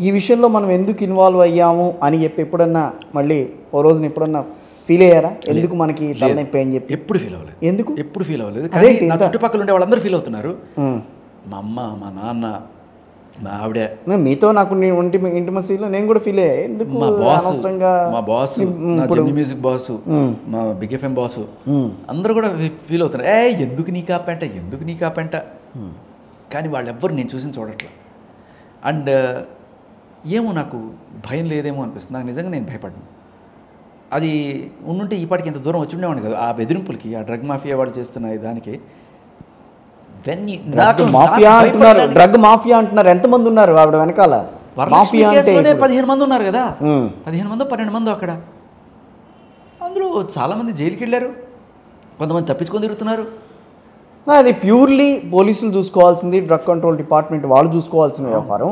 ఈ విషయంలో మనం ఎందుకు ఇన్వాల్వ్ అయ్యాము అని చెప్పి ఎప్పుడన్నా మళ్ళీ ఓ రోజున ఎప్పుడన్నా ఫీల్ అయ్యారా? ఎందుకు మనకి తలనొప్పి అని చెప్పి? ఎప్పుడు ఫీల్ అవ్వలేదు. ఎందుకు ఎప్పుడు ఫీల్ అవ్వలేదు? కానీ నా చుట్టుపక్కల ఉండే వాళ్ళందరూ ఫీల్ అవుతున్నారు. మా అమ్మ, మా నాన్న, మా ఆవిడ, మీతో నాకు ఇంటిమసీలో నేను కూడా ఫీల్ అయ్యా. ఎందుకు మా బాస్, నా జెమినీ మ్యూజిక్ బాసు, మా బిగ్ ఎఫ్ఎం బాసు, అందరూ కూడా ఫీల్ అవుతున్నారు. ఎందుకు నీకు ఆ పెంట. కానీ వాళ్ళెవ్వరు నేను చూసి చూడట్లా. అండ్ ఏమో నాకు భయం లేదేమో అనిపిస్తుంది. నాకు నిజంగా నేను భయపడ్డాను. అది ఉండుంటే ఈపాటికి ఇంత దూరం వచ్చి ఉండేవాడిని కదా. ఆ బెదిరింపులకి, ఆ డ్రగ్ మాఫియా వాళ్ళు చేస్తున్న దానికి. డ్రగ్ మాఫియా అంటున్నారు. ఎంతమంది ఉన్నారు ఆవిడ వెనకాల? మాఫియా అంటే 15 మంది ఉన్నారు కదా. 15 మందో 12 మందో అక్కడ. అందులో చాలామంది జైలుకి వెళ్ళారు, కొంతమంది తప్పించుకొని తిరుగుతున్నారు. అది ప్యూర్లీ పోలీసులు చూసుకోవాల్సింది, డ్రగ్ కంట్రోల్ డిపార్ట్మెంట్ వాళ్ళు చూసుకోవాల్సిన వ్యవహారం.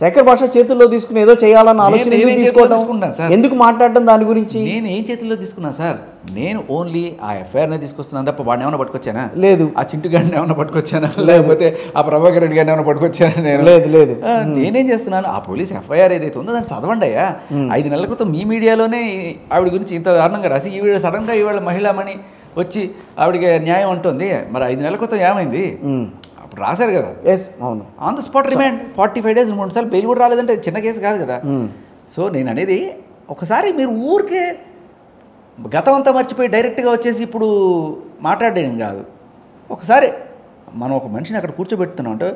శేఖర్ భాష చేతుల్లో తీసుకుని ఏదో చేయాలన్న ఆలోచన ఎందుకు మాట్లాడడం దాని గురించి? నేను ఏం చేతుల్లో తీసుకున్నా సార్? నేను ఓన్లీ ఆ ఎఫ్ఐఆర్నే తీసుకొస్తున్నాను తప్ప వాడిని ఏమైనా పట్టుకొచ్చానా? లేదు. ఆ చింటు గారిని ఏమైనా పట్టుకొచ్చానా? లేకపోతే ఆ ప్రభాకర్ రెడ్డి గారిని ఏమైనా పట్టుకొచ్చానా? నేను లేదు. నేనేం చేస్తున్నాను? ఆ పోలీస్ ఎఫ్ఐఆర్ ఏదైతే ఉందో దాన్ని చదవండి అయ్యా. 5 నెలల క్రితం మీ మీడియాలోనే ఆవిడ గురించి ఇంత దారుణంగా రాసి ఈవిడ సడన్గా ఇవాళ మహిళామణి వచ్చి ఆవిడకి న్యాయం అంటుంది. మరి 5 నెలల క్రితం ఏమైంది? అప్పుడు రాశారు కదా. అవును, on the spot remand 45 days 3 సార్లు బెయిల్ కూడా రాలేదంటే చిన్న కేసు కాదు కదా. సో నేను అనేది, ఒకసారి మీరు ఊరికే గతం అంతా మర్చిపోయి డైరెక్ట్గా వచ్చేసి ఇప్పుడు మాట్లాడడం కాదు. ఒకసారి మనం ఒక మనిషిని అక్కడ కూర్చోబెడుతున్నాం అంటే,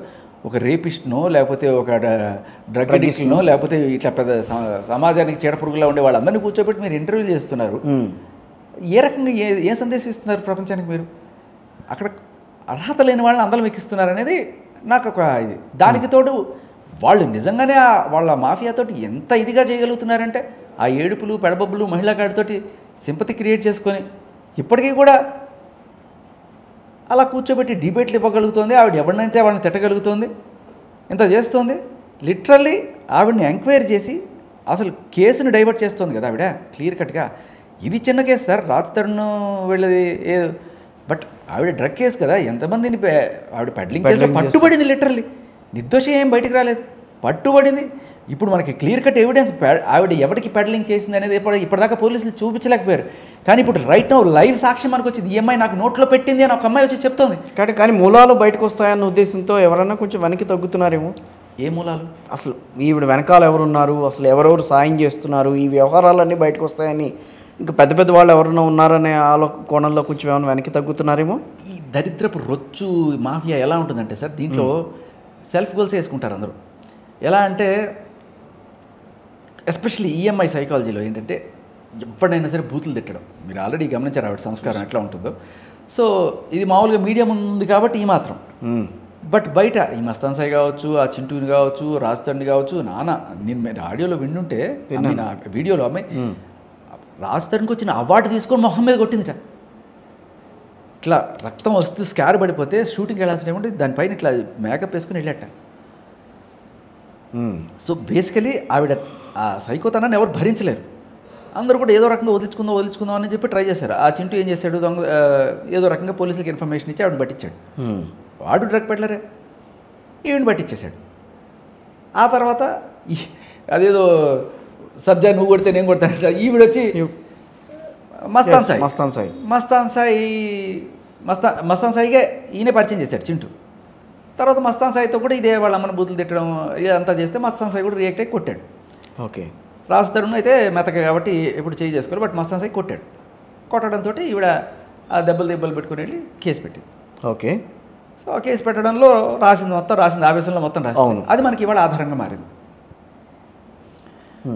ఒక రేపిస్ట్నో లేకపోతే ఒక డ్రగ్ అడిక్ట్నో లేకపోతే ఇట్లా పెద్ద సమాజానికి చీడపురుగులా ఉండే వాళ్ళందరినీ కూర్చోబెట్టి మీరు ఇంటర్వ్యూ చేస్తున్నారు. ఏ రకంగా ఏ సందేశం ఇస్తున్నారు ప్రపంచానికి? మీరు అక్కడ అర్హత లేని వాళ్ళని అందరం ఎక్కిస్తున్నారు అనేది నాకు ఒక ఇది. దానికి తోడు వాళ్ళు నిజంగానే వాళ్ళ మాఫియాతోటి ఎంత ఇదిగా చేయగలుగుతున్నారంటే, ఆ ఏడుపులు పెడబబ్బులు మహిళా గాడితోటి సింపతి క్రియేట్ చేసుకొని ఇప్పటికీ కూడా అలా కూర్చోబెట్టి డిబేట్లు ఇవ్వగలుగుతుంది. ఆవిడ ఎవరినంటే వాళ్ళని తిట్టగలుగుతుంది, ఇంత చేస్తుంది. లిటరల్లీ ఆవిడని ఎంక్వైరీ చేసి అసలు కేసును డైవర్ట్ చేస్తుంది కదా ఆవిడ క్లియర్ కట్గా. ఇది చిన్న కేసు సార్, రాజ్ తరుణ్ వెళ్ళేది ఏదో, బట్ ఆవిడ డ్రగ్ కేసు కదా. ఎంతమందిని ఆవిడ పెడ్లింగ్ కేసులో పట్టుబడింది. లిటరల్లీ నిర్దోషం ఏం బయటకు రాలేదు, పట్టుబడింది. ఇప్పుడు మనకి క్లియర్ కట్ ఎవిడెన్స్ ఆవిడ ఎవరికి పెడ్లింగ్ చేసింది అనేది ఇప్పటిదాకా పోలీసులు చూపించలేకపోయారు. కానీ ఇప్పుడు రైట్ నౌ లైవ్ సాక్ష్యం మనకు వచ్చింది. ఈ అమ్మాయి నాకు నోట్లో పెట్టింది అని ఒక అమ్మాయి వచ్చి చెప్తోంది. కానీ మూలాలు బయటకు వస్తాయన్న ఉద్దేశంతో ఎవరన్నా కొంచెం వెనక్కి తగ్గుతున్నారేమో. ఏ మూలాలు? అసలు ఈవిడ వెనకాల ఎవరున్నారు, అసలు ఎవరెవరు సాయం చేస్తున్నారు, ఈ వ్యవహారాలన్నీ బయటకు వస్తాయని ఇంకా పెద్ద పెద్ద వాళ్ళు ఎవరైనా ఉన్నారనే కోణంలో కొంచెం ఏమైనా వెనక్కి తగ్గుతున్నారేమో. ఈ దరిద్రపు రొచ్చు మాఫియా ఎలా ఉంటుందంటే సార్, దీంట్లో సెల్ఫ్ గోల్స్ వేసుకుంటారు అందరూ. ఎలా అంటే ఎస్పెషల్లీ ఈఎంఐ సైకాలజీలో ఏంటంటే, ఎప్పుడైనా సరే బూతులు తిట్టడం. మీరు ఆల్రెడీ గమనించారు ఆవిడ సంస్కారం ఎట్లా ఉంటుందో. సో ఇది మామూలుగా మీడియం ఉంది కాబట్టి ఈ మాత్రం. బట్ బయట ఈ మస్తాన్ సాయి కావచ్చు, ఆ చింటూని కావచ్చు, రాజ్ తరుణ్ కావచ్చు, నేను ఆడియోలో వింటుంటే, వీడియోలో అమ్మాయి రాజ్ తరుణ్కి వచ్చిన అవార్డు తీసుకొని మొహం మీద కొట్టిందిట. ఇట్లా రక్తం వస్తూ స్కార్ పడిపోతే షూటింగ్కి వెళ్ళాల్సిన ఏమంటే దానిపైన ఇట్లా మేకప్ వేసుకుని వెళ్ళట. సో బేసికలీ ఆవిడ ఆ సైకోతనాన్ని ఎవరు భరించలేరు. అందరూ కూడా ఏదో రకంగా వదిలించుకుందాం అని చెప్పి ట్రై చేశారు. ఆ చింటూ ఏం చేశాడు, ఏదో రకంగా పోలీసులకు ఇన్ఫర్మేషన్ ఇచ్చి ఆవిడని పట్టించాడు. వాడు డ్రగ్ పెట్లరే, ఈవిని పట్టించేశాడు. ఆ తర్వాత అదేదో సబ్జా నువ్వు కొడితే నేను కొడతాను, ఈవిడొచ్చి మస్తాన్ సాయిగా ఈయనే పరిచయం చేశాడు చింటూ. తర్వాత మస్తాన్ సాయితో కూడా ఇదే వాళ్ళ అమ్మని బూతులు తిట్టడం ఇదంతా చేస్తే మస్తాన్ సాయి కూడా రియాక్ట్ అయ్యి కొట్టాడు. ఓకే, రాజ్ తరుణ్ అయితే మెతక కాబట్టి ఎప్పుడు చేయి చేసుకోవాలి, బట్ మస్తాన్ సాయి కొట్టాడు. కొట్టడంతో ఈవిడ ఆ దెబ్బలు పెట్టుకుని వెళ్ళి కేసు పెట్టింది. ఓకే. సో ఆ కేసు పెట్టడంలో రాసింది ఆవేశంలో మొత్తం రాసింది. అది మనకి ఇవాళ ఆధారంగా మారింది.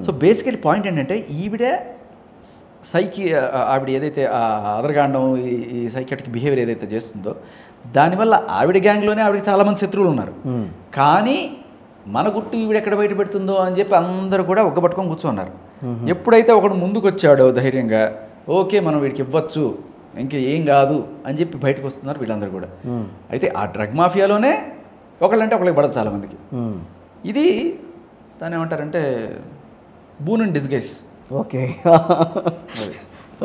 సో బేసికలీ పాయింట్ ఏంటంటే ఈవిడ ఆవిడ ఏదైతే అదరగాండం ఈ సైకియాట్రిక్ బిహేవియర్ ఏదైతే చేస్తుందో దానివల్ల ఆవిడ గ్యాంగ్లోనే ఆవిడకి చాలామంది శత్రువులు ఉన్నారు. కానీ మన గుట్టు ఈవిడ ఎక్కడ బయట పెడుతుందో అని చెప్పి అందరూ కూడా ఒగ్గబట్టుకొని కూర్చోన్నారు. ఎప్పుడైతే ఒకడు ముందుకు వచ్చాడో ధైర్యంగా ఓకే మనం వీడికి ఇవ్వచ్చు ఇంకా ఏం కాదు అని చెప్పి బయటకు వస్తున్నారు వీళ్ళందరూ కూడా. అయితే ఆ డ్రగ్ మాఫియాలోనే ఒకళ్ళంటే ఒకళ్ళకి పడదు చాలామందికి. ఇది దాన్ని ఏమంటారంటే boon and disguise. Okay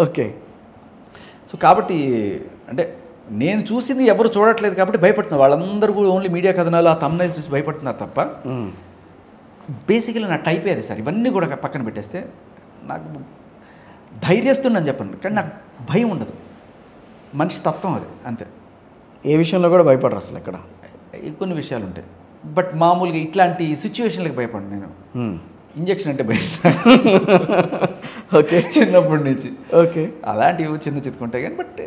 okay. So కాబట్టి అంటే నేను చూసింది ఎవరు చూడట్లేదు కాబట్టి భయపడుతున్నారు వాళ్ళందరూ కూడా. ఓన్లీ మీడియా కథనాలు ఆ తమ్నైల్ చూసి భయపడుతున్నారు తప్ప బేసికలీ నా టైపే అది సార్. ఇవన్నీ కూడా పక్కన పెట్టేస్తే నాకు ధైర్యస్తున్నాను చెప్పండి, కానీ నాకు భయం ఉండదు. మనిషి తత్వం అది అంతే. ఏ విషయంలో కూడా భయపడరు అసలు ఎక్కడ. కొన్ని విషయాలు ఉంటాయి బట్ మామూలుగా ఇట్లాంటి సిచ్యువేషన్లకు భయపడను నేను. ఇంజక్షన్ అంటే భయపడతాను. ఓకే, చిన్నప్పటి నుంచి. ఓకే, అలాంటివి చిన్న చిత్తుకుంటాయి కానీ. బట్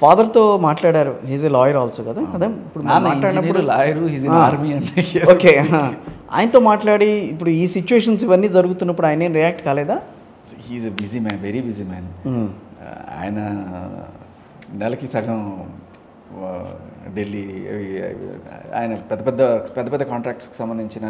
ఫాదర్తో మాట్లాడారు, హీజ్ ఏ లాయర్ ఆల్సో కదా. అదే ఇప్పుడు మాట్లాడినప్పుడు లాయరు, హీజ్ ఇన్ ఆర్మీ అంటే. ఓకే, ఆయనతో మాట్లాడి ఇప్పుడు ఈ సిచ్యువేషన్స్ ఇవన్నీ జరుగుతున్నప్పుడు ఆయన ఏం రియాక్ట్ కాలేదా? He's a busy man, very busy man. ఆయన నెలకి సగం ఢిల్లీ ఆయన పెద్ద పెద్ద కాంట్రాక్ట్స్కి సంబంధించిన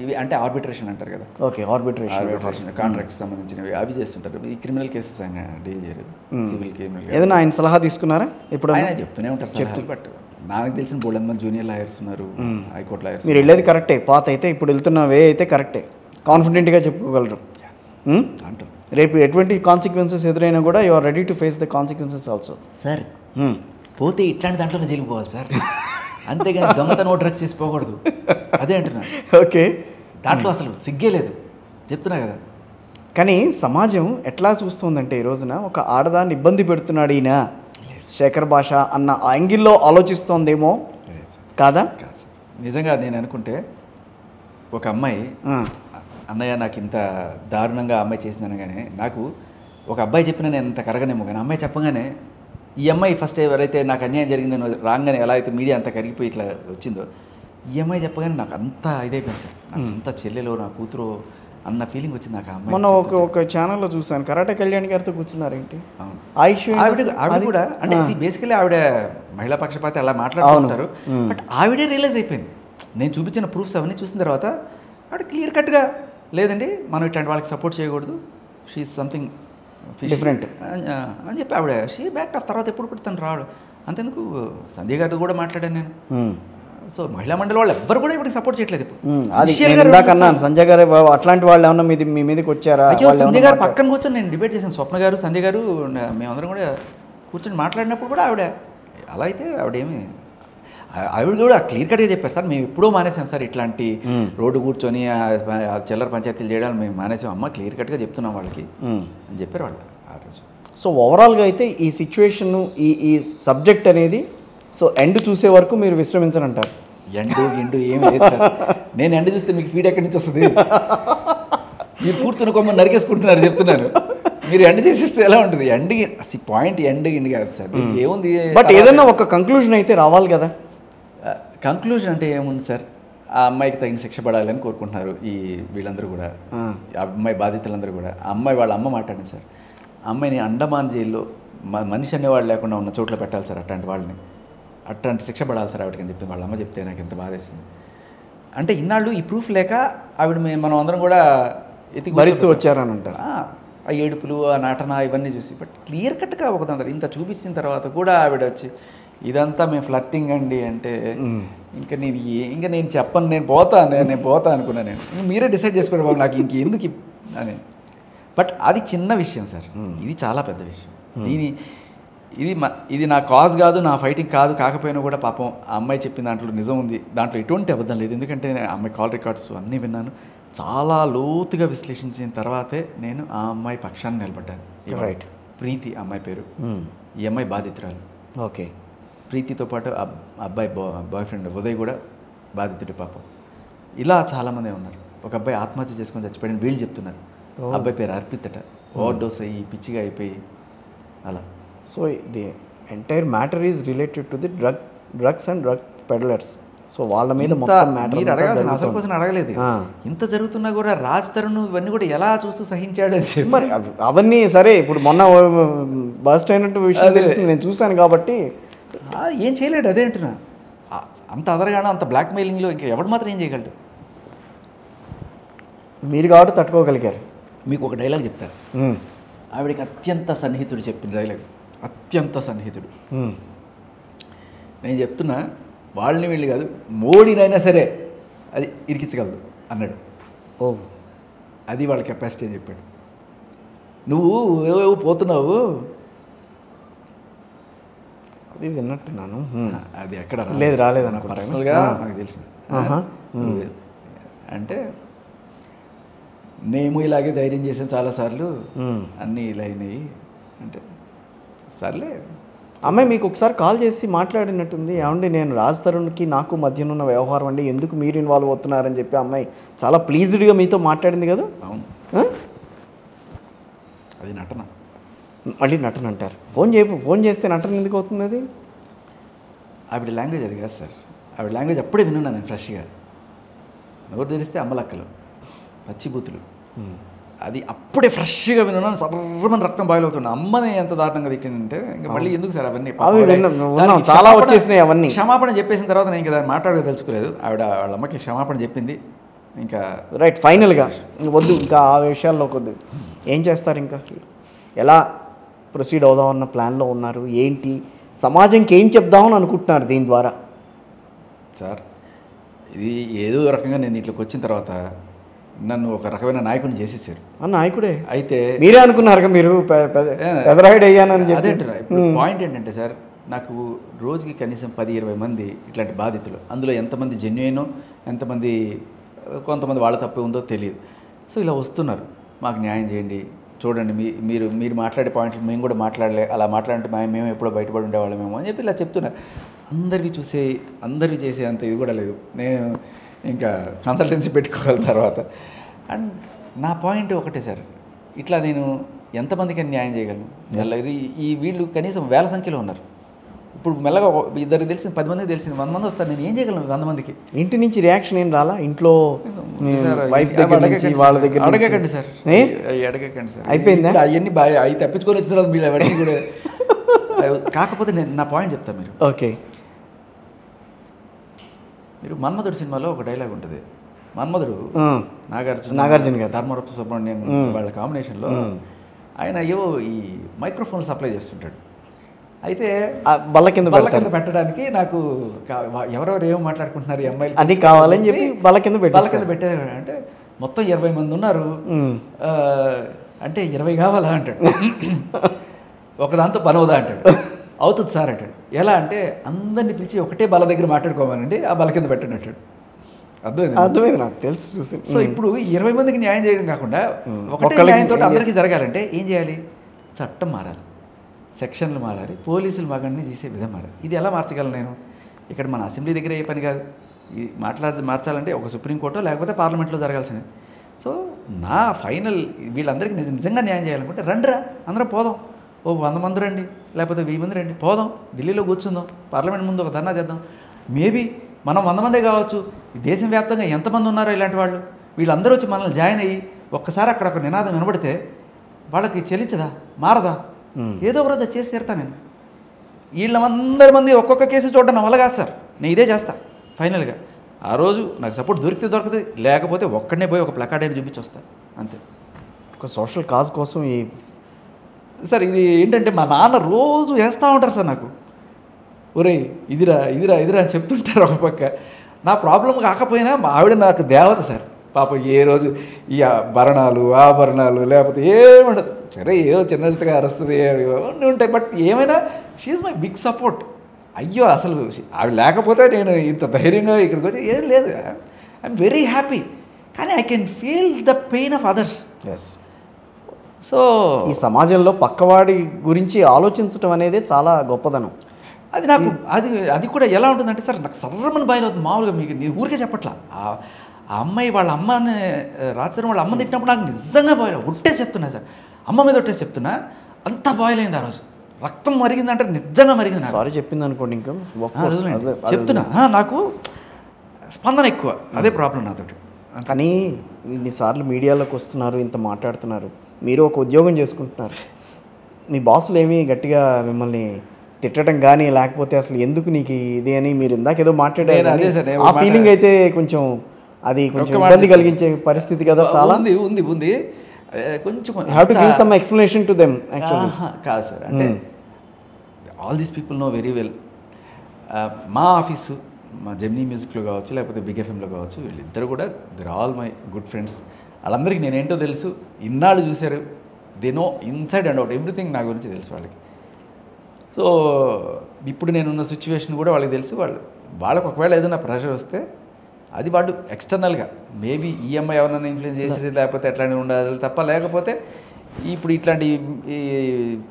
ఇవి అంటే ఆర్బిట్రేషన్ అంటారు కదా. ఓకే, ఆర్బిట్రేషన్ కాంట్రాక్ట్స్ సంబంధించినవి అవి చేస్తుంటారు. ఈ క్రిమినల్ కేసెస్ ఆయన డీల్ చేయరు, సివిల్ క్రిమినల్. ఏదైనా ఆయన సలహా తీసుకున్నారా? ఇప్పుడు ఆయన చెప్తూనే ఉంటారు సలహాలు. బట్ నాకు తెలిసిన బోల్డ్ మంది జూనియర్ లాయర్స్ ఉన్నారు, హైకోర్టు లాయర్స్. మీరు వెళ్ళేది కరెక్టే, పాత అయితే ఇప్పుడు వెళ్తున్న వే అయితే కరెక్టే, కాన్ఫిడెంట్గా చెప్పుకోగలరు. అంటాం రేపు ఎటువంటి కాన్సిక్వెన్సెస్ ఎదురైనా కూడా you are ready to face the consequences also. Sir పోతే ఇట్లాంటి దాంట్లోనే జైలుకి పోవాలి సార్, అంతేగాని దొంగతనం డ్రగ్స్ చేసి పోకూడదు. అదే అంటున్నా. ఓకే, దాంట్లో అసలు సిగ్గే లేదు, చెప్తున్నా కదా. కానీ సమాజం ఎట్లా చూస్తుందంటే ఈ రోజున ఒక ఆడదాన్ని ఇబ్బంది పెడుతున్నాడు ఈయన శేఖర్ భాష అన్న యాంగిల్లో ఆలోచిస్తోందేమో కాదా? నిజంగా నేను అనుకుంటే ఒక అమ్మాయి అన్నయ్య నాకు ఇంత దారుణంగా అమ్మాయి చేసిందనగానే నాకు ఒక అబ్బాయి చెప్పినా నేను అంత కరగనేమో, కానీ అమ్మాయి చెప్పగానే ఈ అమ్మాయి ఫస్ట్ ఎవరైతే నాకు అన్యాయం జరిగిందని రాగానే ఎలా అయితే మీడియా అంతా కరిగిపోయి ఇట్లా వచ్చిందో, ఈ అమ్మాయి చెప్పగానే నాకు అంత ఇదైపోయింది సార్. నాకు సొంత చెల్లెలో నా కూతురు అన్న ఫీలింగ్ వచ్చింది నాకు. అమ్మాయి మొన్న ఒక ఛానల్లో చూసాను, కరాటే కళ్యాణ్ గారితో కూర్చున్నారేంటి. ఆవిడ కూడా అంటే బేసికలీ ఆవిడ మహిళా పక్షపాతి అలా మాట్లాడుతుంటారు. బట్ ఆవిడే రియలైజ్ అయిపోయింది. నేను చూపించిన ప్రూఫ్స్ అవన్నీ చూసిన తర్వాత ఆవిడ క్లియర్ కట్గా లేదండి మనం ఇట్లాంటి వాళ్ళకి సపోర్ట్ చేయకూడదు, షీ ఈజ్ సంథింగ్ డిఫరెంట్ అని చెప్పి ఆవిడ షీ బ్యాక్ ఆఫ్. తర్వాత ఎప్పుడు కూడా తను రావడం అంతెందుకు సంధ్య గారితో కూడా మాట్లాడాను నేను. సో మహిళా మండలి వాళ్ళు ఎవ్వరు కూడా ఇప్పుడు సపోర్ట్ చేయట్లేదు. ఇప్పుడు సంజయ్ గారు అట్లాంటి వాళ్ళు ఏమన్నా మీ మీదకి వచ్చారా? సంజయ్ గారు పక్కన కూర్చొని నేను డిబేట్ చేశాను, స్వప్న గారు సంజయ్ గారు మేమందరం కూడా కూర్చొని మాట్లాడినప్పుడు కూడా ఆవిడ అలా అయితే ఆవిడ కూడా క్లియర్ కట్గా చెప్పారు, సార్ మేము ఎప్పుడో మానేసాం సార్ ఇట్లాంటి రోడ్డు కూర్చొని చిల్లర పంచాయతీలు చేయడానికి మేము మానేసాం అమ్మ, క్లియర్ కట్గా చెప్తున్నాం వాళ్ళకి అని చెప్పారు వాళ్ళు ఆ రోజు. సో ఓవరాల్గా అయితే ఈ సిచ్యువేషన్ ఈ సబ్జెక్ట్ అనేది సో ఎండ్ చూసే వరకు మీరు విశ్రమించనంటారు? ఎండు ఏమి లేదు సార్. నేను ఎండ్ చూస్తే మీకు ఫీడ్ ఎక్కడి నుంచి వస్తుంది? మీరు కూర్చుని కొమ్మ నరికేసుకుంటున్నారు చెప్తున్నాను. మీరు ఎండ్ చేసేస్తే ఎలా ఉంటుంది? పాయింట్ ఎండ్ కాదు సార్, ఏముంది. బట్ ఏదన్నా ఒక కంక్లూజన్ అయితే రావాలి కదా. కంక్లూజన్ అంటే ఏముంది సార్, ఆ అమ్మాయికి తగిన శిక్ష పడాలని కోరుకుంటున్నారు ఈ వీళ్ళందరూ కూడా, అమ్మాయి బాధితులందరూ కూడా. ఆ అమ్మాయి వాళ్ళ అమ్మ మాట్లాడింది సార్, అమ్మాయిని అండమాన్ జైల్లో మనిషి అనేవాళ్ళు లేకుండా ఉన్న చోట్ల పెట్టాలి సార్, అట్లాంటి శిక్ష పడాలి సార్ ఆవిడకి అని చెప్పింది వాళ్ళ అమ్మ. చెప్తే నాకు ఎంత బాధేసింది అంటే ఇన్నాళ్ళు ఈ ప్రూఫ్ లేక ఆవిడ మనం అందరం కూడా భరిస్తూ వచ్చారని అంటారు. ఆ ఏడుపులు ఆ నటన ఇవన్నీ చూసి. బట్ క్లియర్ కట్గా ఒకదంతా ఇంత చూపించిన తర్వాత కూడా ఆవిడ వచ్చి ఇదంతా మేము ఫ్లర్టింగ్ అండి అంటే ఇంకా నేను చెప్పను, నేను పోతా అనుకున్నాను. నేను మీరే డిసైడ్ చేసుకోండి బాబు నాకు ఇంకెందుకు అని. బట్ అది చిన్న విషయం సార్, ఇది చాలా పెద్ద విషయం. ఇది నా కాజ్ కాదు, నా ఫైటింగ్ కాదు. కాకపోయినా కూడా పాపం ఆ అమ్మాయి చెప్పిన దాంట్లో నిజం ఉంది, దాంట్లో ఎటువంటి అబద్ధం లేదు. ఎందుకంటే ఆ అమ్మాయి కాల్ రికార్డ్స్ అన్నీ విన్నాను, చాలా లోతుగా విశ్లేషించిన తర్వాతే నేను ఆ అమ్మాయి పక్షాన్ని నిలబడ్డాను. రైట్. ప్రీతి అమ్మాయి పేరు, ఈ అమ్మాయి బాధితురాలు. ఓకే. ప్రీతితో పాటు అబ్బాయి బాయ్ ఫ్రెండ్ ఉదయ్ కూడా బాధితుడి పాపం. ఇలా చాలామంది ఉన్నారు. ఒక అబ్బాయి ఆత్మహత్య చేసుకొని చచ్చిపోయాడని వీళ్ళు చెప్తున్నారు. అబ్బాయి పేరు అర్పిత్ అట, ఓవర్ డోస్ అయ్యి పిచ్చిగా అయిపోయి అలా. So the entire matter is related to the drugs and drug peddlers. So వాళ్ళ మీద మొత్తం మ్యాటర్. మీరు అడగాల్సిన అసలు కోసం అడగలేదు. ఇంత జరుగుతున్నా కూడా రాజ్ తరుణ్ ఇవన్నీ కూడా ఎలా చూస్తూ సహించాడు అని. మరి అవన్నీ సరే, ఇప్పుడు మొన్న బస్ట్ అయినట్టు విషయం తెలిసింది, నేను చూశాను కాబట్టి. ఏం చేయలేడు, అదే అంటున్నా. అంత అదరగానే అంత బ్లాక్మెయిలింగ్లో ఇంకా ఎవడు మాత్రం ఏం చేయగలడు? మీరు కాబట్టి తట్టుకోగలిగారు. మీకు ఒక డైలాగ్ చెప్తారు, ఆవిడకి అత్యంత సన్నిహితుడు చెప్పిన డైలాగ్, అత్యంత సన్నిహితుడు. నేను చెప్తున్నా, వాళ్ళని వీళ్ళు కాదు, మోడీనైనా సరే అది ఇరికించగలదు అన్నాడు. ఓ, అది వాళ్ళ కెపాసిటీ అని చెప్పాడు. నువ్వు పోతున్నావు, అది విన్నట్టున్నాను. అది ఎక్కడ లేదు, రాలేదన్న పర్సనల్గా నాకు తెలిసింది. అంటే నేను ఇలాగే ధైర్యం చేసాను చాలాసార్లు, అన్నీ ఇలా అయినాయి అంటే సర్లే. అమ్మాయి మీకు ఒకసారి కాల్ చేసి మాట్లాడినట్టుంది, ఏమండి నేను రాజ్ తరుణ్కి నాకు మధ్యనున్న వ్యవహారం అండి, ఎందుకు మీరు ఇన్వాల్వ్ అవుతున్నారని చెప్పి అమ్మాయి చాలా ప్లీజ్డ్గా మీతో మాట్లాడింది కదా? అవును, అది నటన. మళ్ళీ నటన అంటారు. ఫోన్ చేస్తే నటన ఎందుకు అవుతుంది? అది ఆవిడ లాంగ్వేజ్ అది కాదు సార్. ఆవిడ లాంగ్వేజ్ అప్పుడే వినున్నాను నేను ఫ్రెష్గా. ఎవరు తెలిస్తే అమ్మలక్కలు, పచ్చిబూతులు, అది అప్పుడే ఫ్రెష్గా విన్నాను. సర్రమని రక్తం బాయిల్ అవుతుంది. అమ్మని ఎంత దారుణంగా తిట్టినంటే ఇంకా మళ్ళీ ఎందుకు సార్ అవన్నీ, చాలా వచ్చేసినాయి అవన్నీ. క్షమాపణ చెప్పేసిన తర్వాత నేను ఇంకా మాట్లాడక తెలుసుకోలేదు. ఆవిడ వాళ్ళ అమ్మకి క్షమాపణ చెప్పింది. ఇంకా రైట్, ఫైనల్గా వద్దు ఇంకా ఆ విషయాల్లోకి వద్దు. ఏం చేస్తారు, ఇంకా ఎలా ప్రొసీడ్ అవుదామన్న ప్లాన్లో ఉన్నారు? ఏంటి సమాజంకి ఏం చెప్దామని అనుకుంటున్నారు దీని ద్వారా? సార్, ఇది ఏదో రకంగా నేను ఇంట్లోకి వచ్చిన తర్వాత నన్ను ఒక రకమైన నాయకుడిని చేసేసారు. నాయకుడే అయితే మీరే అనుకున్నారు కదా మీరు పెదరాయుడు అయ్యానని చెప్పి. అదేంటారా ఇప్పుడు పాయింట్ ఏంటంటే సార్, నాకు రోజుకి కనీసం 10-20 మంది ఇట్లాంటి బాధితులు, అందులో ఎంతమంది జెన్యునో ఎంతమంది కొంతమంది వాళ్ళ తప్పే ఉందో తెలియదు. సో ఇలా వస్తున్నారు, మాకు న్యాయం చేయండి, చూడండి మీరు మాట్లాడే పాయింట్లు మేము కూడా అలా మాట్లాడితే మేము ఎప్పుడో బయటపడి ఉండేవాళ్ళమేమో అని చెప్పి ఇలా చెప్తున్నారు. అందరివి చేసే అంత ఇది కూడా లేదు. నేను ఇంకా కన్సల్టెన్సీ పెట్టుకోవాలి తర్వాత. అండ్ నా పాయింట్ ఒకటే సార్, ఇట్లా నేను ఎంతమందికి న్యాయం చేయగలను? ఈ వీళ్ళు కనీసం వేల సంఖ్యలో ఉన్నారు. ఇప్పుడు మెల్లగా ఇద్దరికి తెలిసింది, 10 మందికి తెలిసింది, 100 మంది వస్తారు. నేను ఏం చేయగలను 100 మందికి? ఇంటి నుంచి రియాక్షన్ ఏం రాలా? ఇంట్లో వాళ్ళ దగ్గర అడగకండి సార్, అడగకండి సార్. అయిపోయిందా? అవన్నీ అవి తప్పించుకొని వచ్చిన తర్వాత మీరు అవన్నీ కూడా. కాకపోతే నేను నా పాయింట్ చెప్తాను. మీరు ఓకే, మీరు మన్మధుడు సినిమాలో ఒక డైలాగ్ ఉంటుంది. మన్మధుడు నాగార్జున గారు, ధర్మవరపు సుబ్రహ్మణ్యం వాళ్ళ కాంబినేషన్లో ఆయన ఏవో ఈ మైక్రోఫోన్ సప్లై చేస్తుంటాడు. అయితే బల్ల కింద పెట్టడానికి నాకు ఎవరెవరు ఏమో మాట్లాడుకుంటున్నారు, ఈ అమ్మాయిలు అన్ని కావాలని చెప్పి బల్ల కింద పెట్టారు. అంటే మొత్తం 20 మంది ఉన్నారు, అంటే 20 కావాలా అంటాడు. ఒకదాంతో పని అవుదా అంటాడు. అవుతుంది సార్ అంటాడు. ఎలా అంటే అందరిని పిలిచి ఒకటే బల దగ్గర మాట్లాడుకోమనండి, ఆ బల కింద పెట్టండి అంటాడు. అర్థమైంది, నాకు తెలుసు, చూసి. సో ఇప్పుడు 20 మందికి న్యాయం చేయడం కాకుండా ఒకటే న్యాయంతో అందరికీ జరగాలంటే ఏం చేయాలి? చట్టం మారాలి, సెక్షన్లు మారాలి, పోలీసులు మగన్ని తీసే విధం మారాలి. ఇది ఎలా మార్చగలను నేను? ఇక్కడ మన అసెంబ్లీ దగ్గర ఏ పని కాదు. ఈ మార్చాలంటే ఒక సుప్రీంకోర్టు లేకపోతే పార్లమెంట్లో జరగాల్సింది. సో నా ఫైనల్ వీళ్ళందరికీ నిజంగా న్యాయం చేయాలనుకుంటే రండిరా, అందరం పోదాం. 100 మంది రండి, లేకపోతే 1000 మంది రండి, పోదాం, ఢిల్లీలో కూర్చుందాం, పార్లమెంట్ ముందు ఒక ధర్నా చేద్దాం. మేబీ మనం 100 మందే కావచ్చు, ఈ దేశం వ్యాప్తంగా ఎంతమంది ఉన్నారో ఇలాంటి వాళ్ళు, వీళ్ళందరూ వచ్చి మనల్ని జాయిన్ అయ్యి ఒక్కసారి అక్కడ ఒక నినాదం వినబడితే వాళ్ళకి చెల్లించదా, మారదా? ఏదో ఒక రోజు చేసి తీరుతా నేను. వీళ్ళందరి మంది ఒక్కొక్క కేసు చూడడం నా వల్ల కాదు సార్. నేను ఇదే చేస్తా ఫైనల్గా. ఆ రోజు నాకు సపోర్ట్ దొరుకుతుంది, లేకపోతే ఒక్కడనే పోయి ఒక ప్లకార్డ్ అయినా చూపించి వస్తా, అంతే. ఒక సోషల్ కాజ్ కోసం ఈ సార్ ఇది ఏంటంటే మా నాన్న రోజు వేస్తూ ఉంటారు సార్ నాకు. ఒరే ఇదిరా ఇదిరా ఇదిరా అని చెప్తుంటారు. ఒక పక్క నా ప్రాబ్లం కాకపోయినా మా ఆవిడ నాకు దేవత సార్. పాప ఏ రోజు ఈ భరణాలు ఆభరణాలు లేకపోతే ఏముండదు, సరే ఏదో చిన్నదిగా అరుస్తుంది, అన్నీ ఉంటాయి. బట్ ఏమైనా షీఈ్ మై బిగ్ సపోర్ట్. అయ్యో అసలు ఆవిడ లేకపోతే నేను ఇంత ధైర్యంగా ఇక్కడికి వచ్చి ఏం లేదు. I'm very happy. కానీ I can feel the pain of others. Yes. So ఈ సమాజంలో పక్కవాడి గురించి ఆలోచించడం అనేది చాలా గొప్పదనం. అది నాకు అది కూడా ఎలా ఉంటుందంటే సార్, నాకు సర్రమని బయలువుతుంది. మామూలుగా మీకు నేను ఊరికే చెప్పట్లా, ఆ అమ్మాయి వాళ్ళ అమ్మని రాత్రి వాళ్ళ అమ్మని తిట్టినప్పుడు నాకు నిజంగా బాయిల్, ఒట్టేసి చెప్తున్నా సార్, అమ్మ మీద ఒట్టేసి చెప్తున్నా, అంత బాయిల్ అయింది ఆ రోజు. రక్తం మరిగిందంటే నిజంగా మరిగింది. సారీ చెప్పింది అనుకోండి ఇంకా చెప్తున్నా, నాకు స్పందన ఎక్కువ, అదే ప్రాబ్లం నాతోటి. కానీ ఇన్నిసార్లు మీడియాలోకి వస్తున్నారు, ఇంత మాట్లాడుతున్నారు, మీరు ఒక ఉద్యోగం చేసుకుంటున్నారు, మీ బాసులు ఏమీ గట్టిగా మిమ్మల్ని తిట్టడం కానీ లేకపోతే అసలు ఎందుకు నీకు ఇది అని మీరు ఇందాక ఏదో మాట్లాడారు, ఆ ఫీలింగ్ అయితే కొంచెం అది కొంచెం ఇబ్బంది కలిగించే పరిస్థితి కదా చాలా ఉంది కొంచెం. Have to give some explanation to them actually. కాదు సార్, అంటే all these people know very well. మా ఆఫీసు, మా జెమినీ మ్యూజిక్లో కావచ్చు లేకపోతే బిగ్ ఎఫ్ఎంలో కావచ్చు, వీళ్ళిద్దరు కూడా there all my good friends. వాళ్ళందరికీ నేనేంటో తెలుసు, ఇన్నాళ్ళు చూశారు, they know inside and out everything నా గురించి తెలుసు వాళ్ళకి. సో ఇప్పుడు నేనున్న సిచ్యువేషన్ కూడా వాళ్ళకి తెలుసు. వాళ్ళకి ఒకవేళ ఏదైనా ప్రెషర్ వస్తే అది వాళ్ళు ఎక్స్టర్నల్గా మేబీ ఈఎంఐ ఎవరైనా ఇన్ఫ్లుయెన్స్ చేసేది లేకపోతే ఎట్లాంటివి ఉండాలి తప్ప, లేకపోతే ఇప్పుడు ఇట్లాంటి ఈ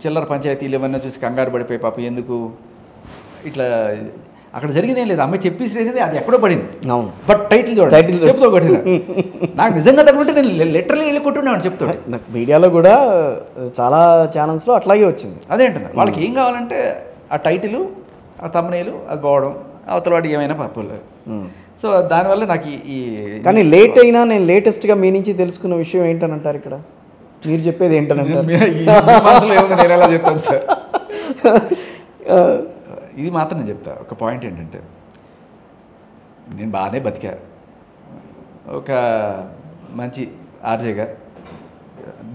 చిల్లర పంచాయతీలు ఏమన్నా చూసి కంగారు పడిపోయి పాప ఎందుకు ఇట్లా అక్కడ జరిగింది ఏం లేదు. అమ్మాయి చెప్పేసి వేసేది అది ఎక్కడో పడింది. అవును, బట్ టైటిల్ చెప్తూ కొట్టిన నాకు నిజంగా తగ్గుంటే నేను లెటర్లీ వెళ్ళి కొట్టున్నాను చెప్తాడు. మీడియాలో కూడా చాలా ఛానల్స్లో అట్లాగే వచ్చింది. అదేంటున్నా వాళ్ళకి ఏం కావాలంటే ఆ టైటిల్, ఆ తమ్మునేలు అది పోవడం, అవతల వాడికి ఏమైనా పర్పుల్. సో దానివల్ల నాకు ఈ కానీ లేట్ అయినా నేను లేటెస్ట్గా మీ నుంచి తెలుసుకున్న విషయం ఏంటని అంటారు, ఇక్కడ మీరు చెప్పేది ఏంటని అంటారు? నేను ఎలా చెప్తాను సార్, ఇది మాత్రం నేను చెప్తా. ఒక పాయింట్ ఏంటంటే, నేను బాగానే బతికా, ఒక మంచి ఆర్జేగా,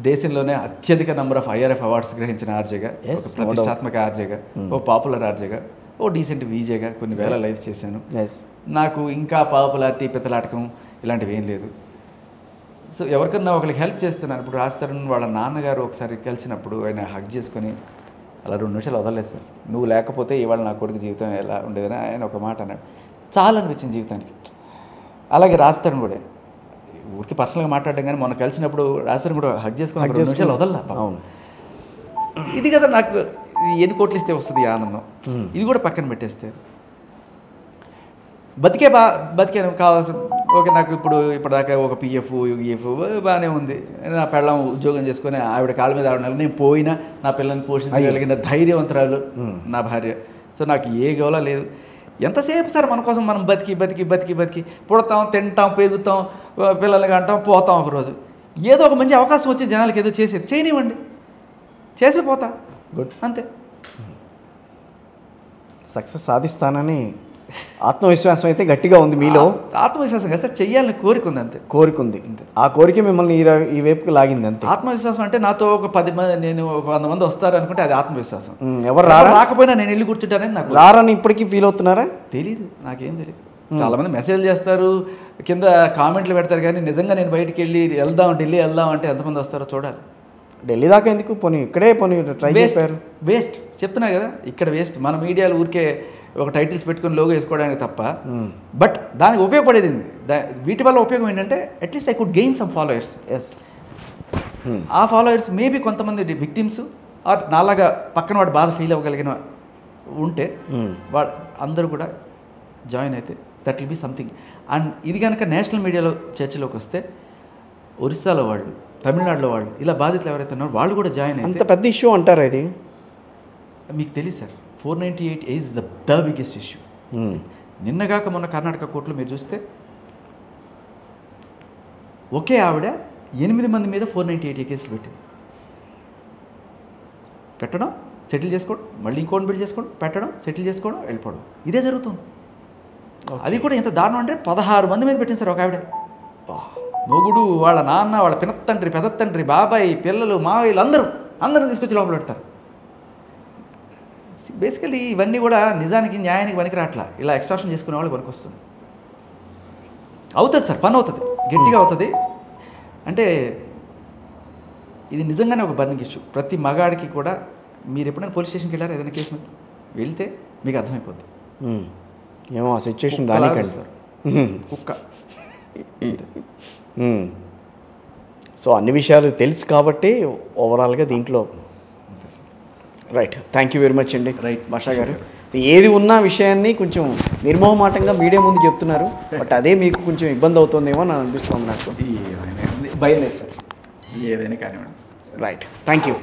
దేశంలోనే అత్యధిక నెంబర్ ఆఫ్ ఐఆర్ఎఫ్ అవార్డ్స్ గ్రహించిన ఆర్జేగా, ఒక ప్రతిష్టాత్మక ఆర్జేగా, ఓ పాపులర్ ఆర్జేగా, ఓ డీసెంట్ వీజేగా కొన్ని వేల లైఫ్స్ చేశాను. నాకు ఇంకా పాపులారిటీ పెత్తలాటకం ఇలాంటివి ఏం లేదు. సో ఎవరికన్నా ఒకరికి హెల్ప్ చేస్తున్నాను. ఇప్పుడు రాజ్ వాళ్ళ నాన్నగారు ఒకసారి కలిసినప్పుడు ఆయన హగ్ చేసుకొని అలా 2 నిమిషాలు వదలలేదు సార్, నువ్వు లేకపోతే ఇవాళ నా కొడుకు జీవితం ఎలా ఉండేదని ఆయన ఒక మాట అన్నాడు. చాలా అనిపించింది జీవితానికి. అలాగే రాజ్ కూడా ఊరికి పర్సనల్గా మాట్లాడడం కానీ మొన్న కలిసినప్పుడు రాజ్ కూడా హగ్ చేసుకుని 2 నిమిషాలు వదలలా. అవును, ఇది కదా నాకు ఎన్ని కోట్లు ఇస్తే వస్తుంది ఆనందం. ఇది కూడా పక్కన పెట్టేస్తే బతికాను కావాల్సిన ఓకే. నాకు ఇప్పటిదాకా ఒక పిఎఫ్ ఈఎఫ్ బాగానే ఉంది. నా పెళ్ళం ఉద్యోగం చేసుకొని ఆవిడ కాళ్ళ మీద ఆవిడ నేను పోయినా నా పిల్లల్ని పోషించగలిగిన ధైర్యవంతురాలు నా భార్య. సో నాకు ఏ గోలా లేదు. ఎంతసేపు సార్ మన కోసం మనం బతికి బతికి బతికి బతికి పుడతాం, తింటాం, పెరుగుతాం, పిల్లలకి అంటాం, పోతాం. ఒకరోజు ఏదో ఒక మంచి అవకాశం వచ్చి జనాలకి ఏదో చేసేది చేయనివ్వండి, చేసి పోతా, గుడ్, అంతే. సక్సెస్ సాధిస్తానని ఆత్మవిశ్వాసం అయితే గట్టిగా ఉంది మీలో. ఆత్మవిశ్వాసం కదా సార్, చెయ్యాలని కోరిక ఉంది, అంతే. కోరిక ఉంది, ఆ కోరిక మిమ్మల్ని ఈ వైపుకి లాగింది, అంతే. ఆత్మవిశ్వాసం అంటే నాతో ఒక 10 మంది, నేను ఒక 100 మంది వస్తారు అనుకుంటే అది ఆత్మవిశ్వాసం. ఎవరు రాకపోయినా నేను వెళ్ళి కూర్చుంటానని నాకు. రారని ఇప్పటికీ ఫీల్ అవుతున్నారా? తెలీదు, నాకేం తెలియదు. చాలామంది మెసేజ్ చేస్తారు, కింద కామెంట్లు పెడతారు, కానీ నిజంగా నేను బయటికి వెళ్ళి ఢిల్లీ వెళ్దాం అంటే ఎంతమంది వస్తారో చూడాలి. ఢిల్లీ దాకా ఎందుకు, పోనీ ఇక్కడే పోనీ ట్రై చేశారు. వేస్ట్ చెప్తున్నా కదా, ఇక్కడ వేస్ట్. మన మీడియాలో ఊరికే ఒక టైటిల్స్ పెట్టుకుని లోగో వేసుకోవడానికి తప్ప. బట్ దానికి ఉపయోగపడేది వీటి వల్ల ఉపయోగం ఏంటంటే at least I could gain some followers. Yes, ఆ ఫాలోయర్స్ మేబీ కొంతమంది విక్టిమ్స్ ఆర్ నాలాగా పక్కన వాడు బాధ ఫీల్ అవ్వగలిగిన ఉంటే వాడు అందరూ కూడా జాయిన్ అయితే that will be something. And ఇది కనుక నేషనల్ మీడియాలో చర్చలోకి వస్తే ఒరిస్సాలో వాళ్ళు, తమిళనాడులో వాళ్ళు, ఇలా బాధితులు ఎవరైతే ఉన్నారో వాళ్ళు కూడా జాయిన్ అయితే అంత పెద్ద ఇష్యూ అంటారు. ఇది మీకు తెలియదు sir, 498 is the biggest issue. నిన్నగాక మొన్న కర్ణాటక కోర్టులో మీరు చూస్తే ఒకే ఆవిడ 8 మంది మీద 498 కేసులు పెట్టింది. పెట్టడం, సెటిల్ చేసుకోవడం, మళ్ళీ ఇంకోటి బిల్డ్ చేసుకోవడం, పెట్టడం, సెటిల్ చేసుకోవడం, వెళ్ళిపోవడం, ఇదే జరుగుతుంది. అది కూడా ఎంత దారుణం అంటే 16 మంది మీద పెట్టింది సార్ ఒక ఆవిడ. మొగుడు, వాళ్ళ నాన్న, వాళ్ళ పినత్తండ్రి, పెదత్తండ్రి, బాబాయ్, పిల్లలు, మావయ్యలు అందరూ తీసుకొచ్చి లోపల పెడతారు. బేసికలీ ఇవన్నీ కూడా నిజానికి న్యాయానికి పనికిరాట్లా, ఇలా ఎక్స్ట్రాక్షన్ చేసుకునే వాళ్ళు పనికొస్తుంది. అవుతుంది సార్, పని అవుతుంది, గట్టిగా అవుతుంది. అంటే ఇది నిజంగానే ఒక బర్నింగ్ ఇష్యూ. ప్రతి మగాడికి కూడా, మీరు ఎప్పుడైనా పోలీస్ స్టేషన్కి వెళ్ళారు ఏదైనా కేసు మీద వెళ్తే మీకు అర్థమైపోద్ది. ఏమో ఆ సిచ్యువేషన్ రానికండి సార్, కుక్క. సో అన్ని విషయాలు తెలుసు కాబట్టి ఓవరాల్గా దీంట్లో right. Thank you very much అండి. రైట్ భాషా గారు, ఏది ఉన్న విషయాన్ని కొంచెం నిర్మోహమాటంగా మీడియా ముందు చెప్తున్నారు, బట్ అదే మీకు కొంచెం ఇబ్బంది అవుతుందేమో అని అనిపిస్తుంది నాకు. భయం లేదు సార్, ఏదైనా కానివ్వండి. Right, thank you.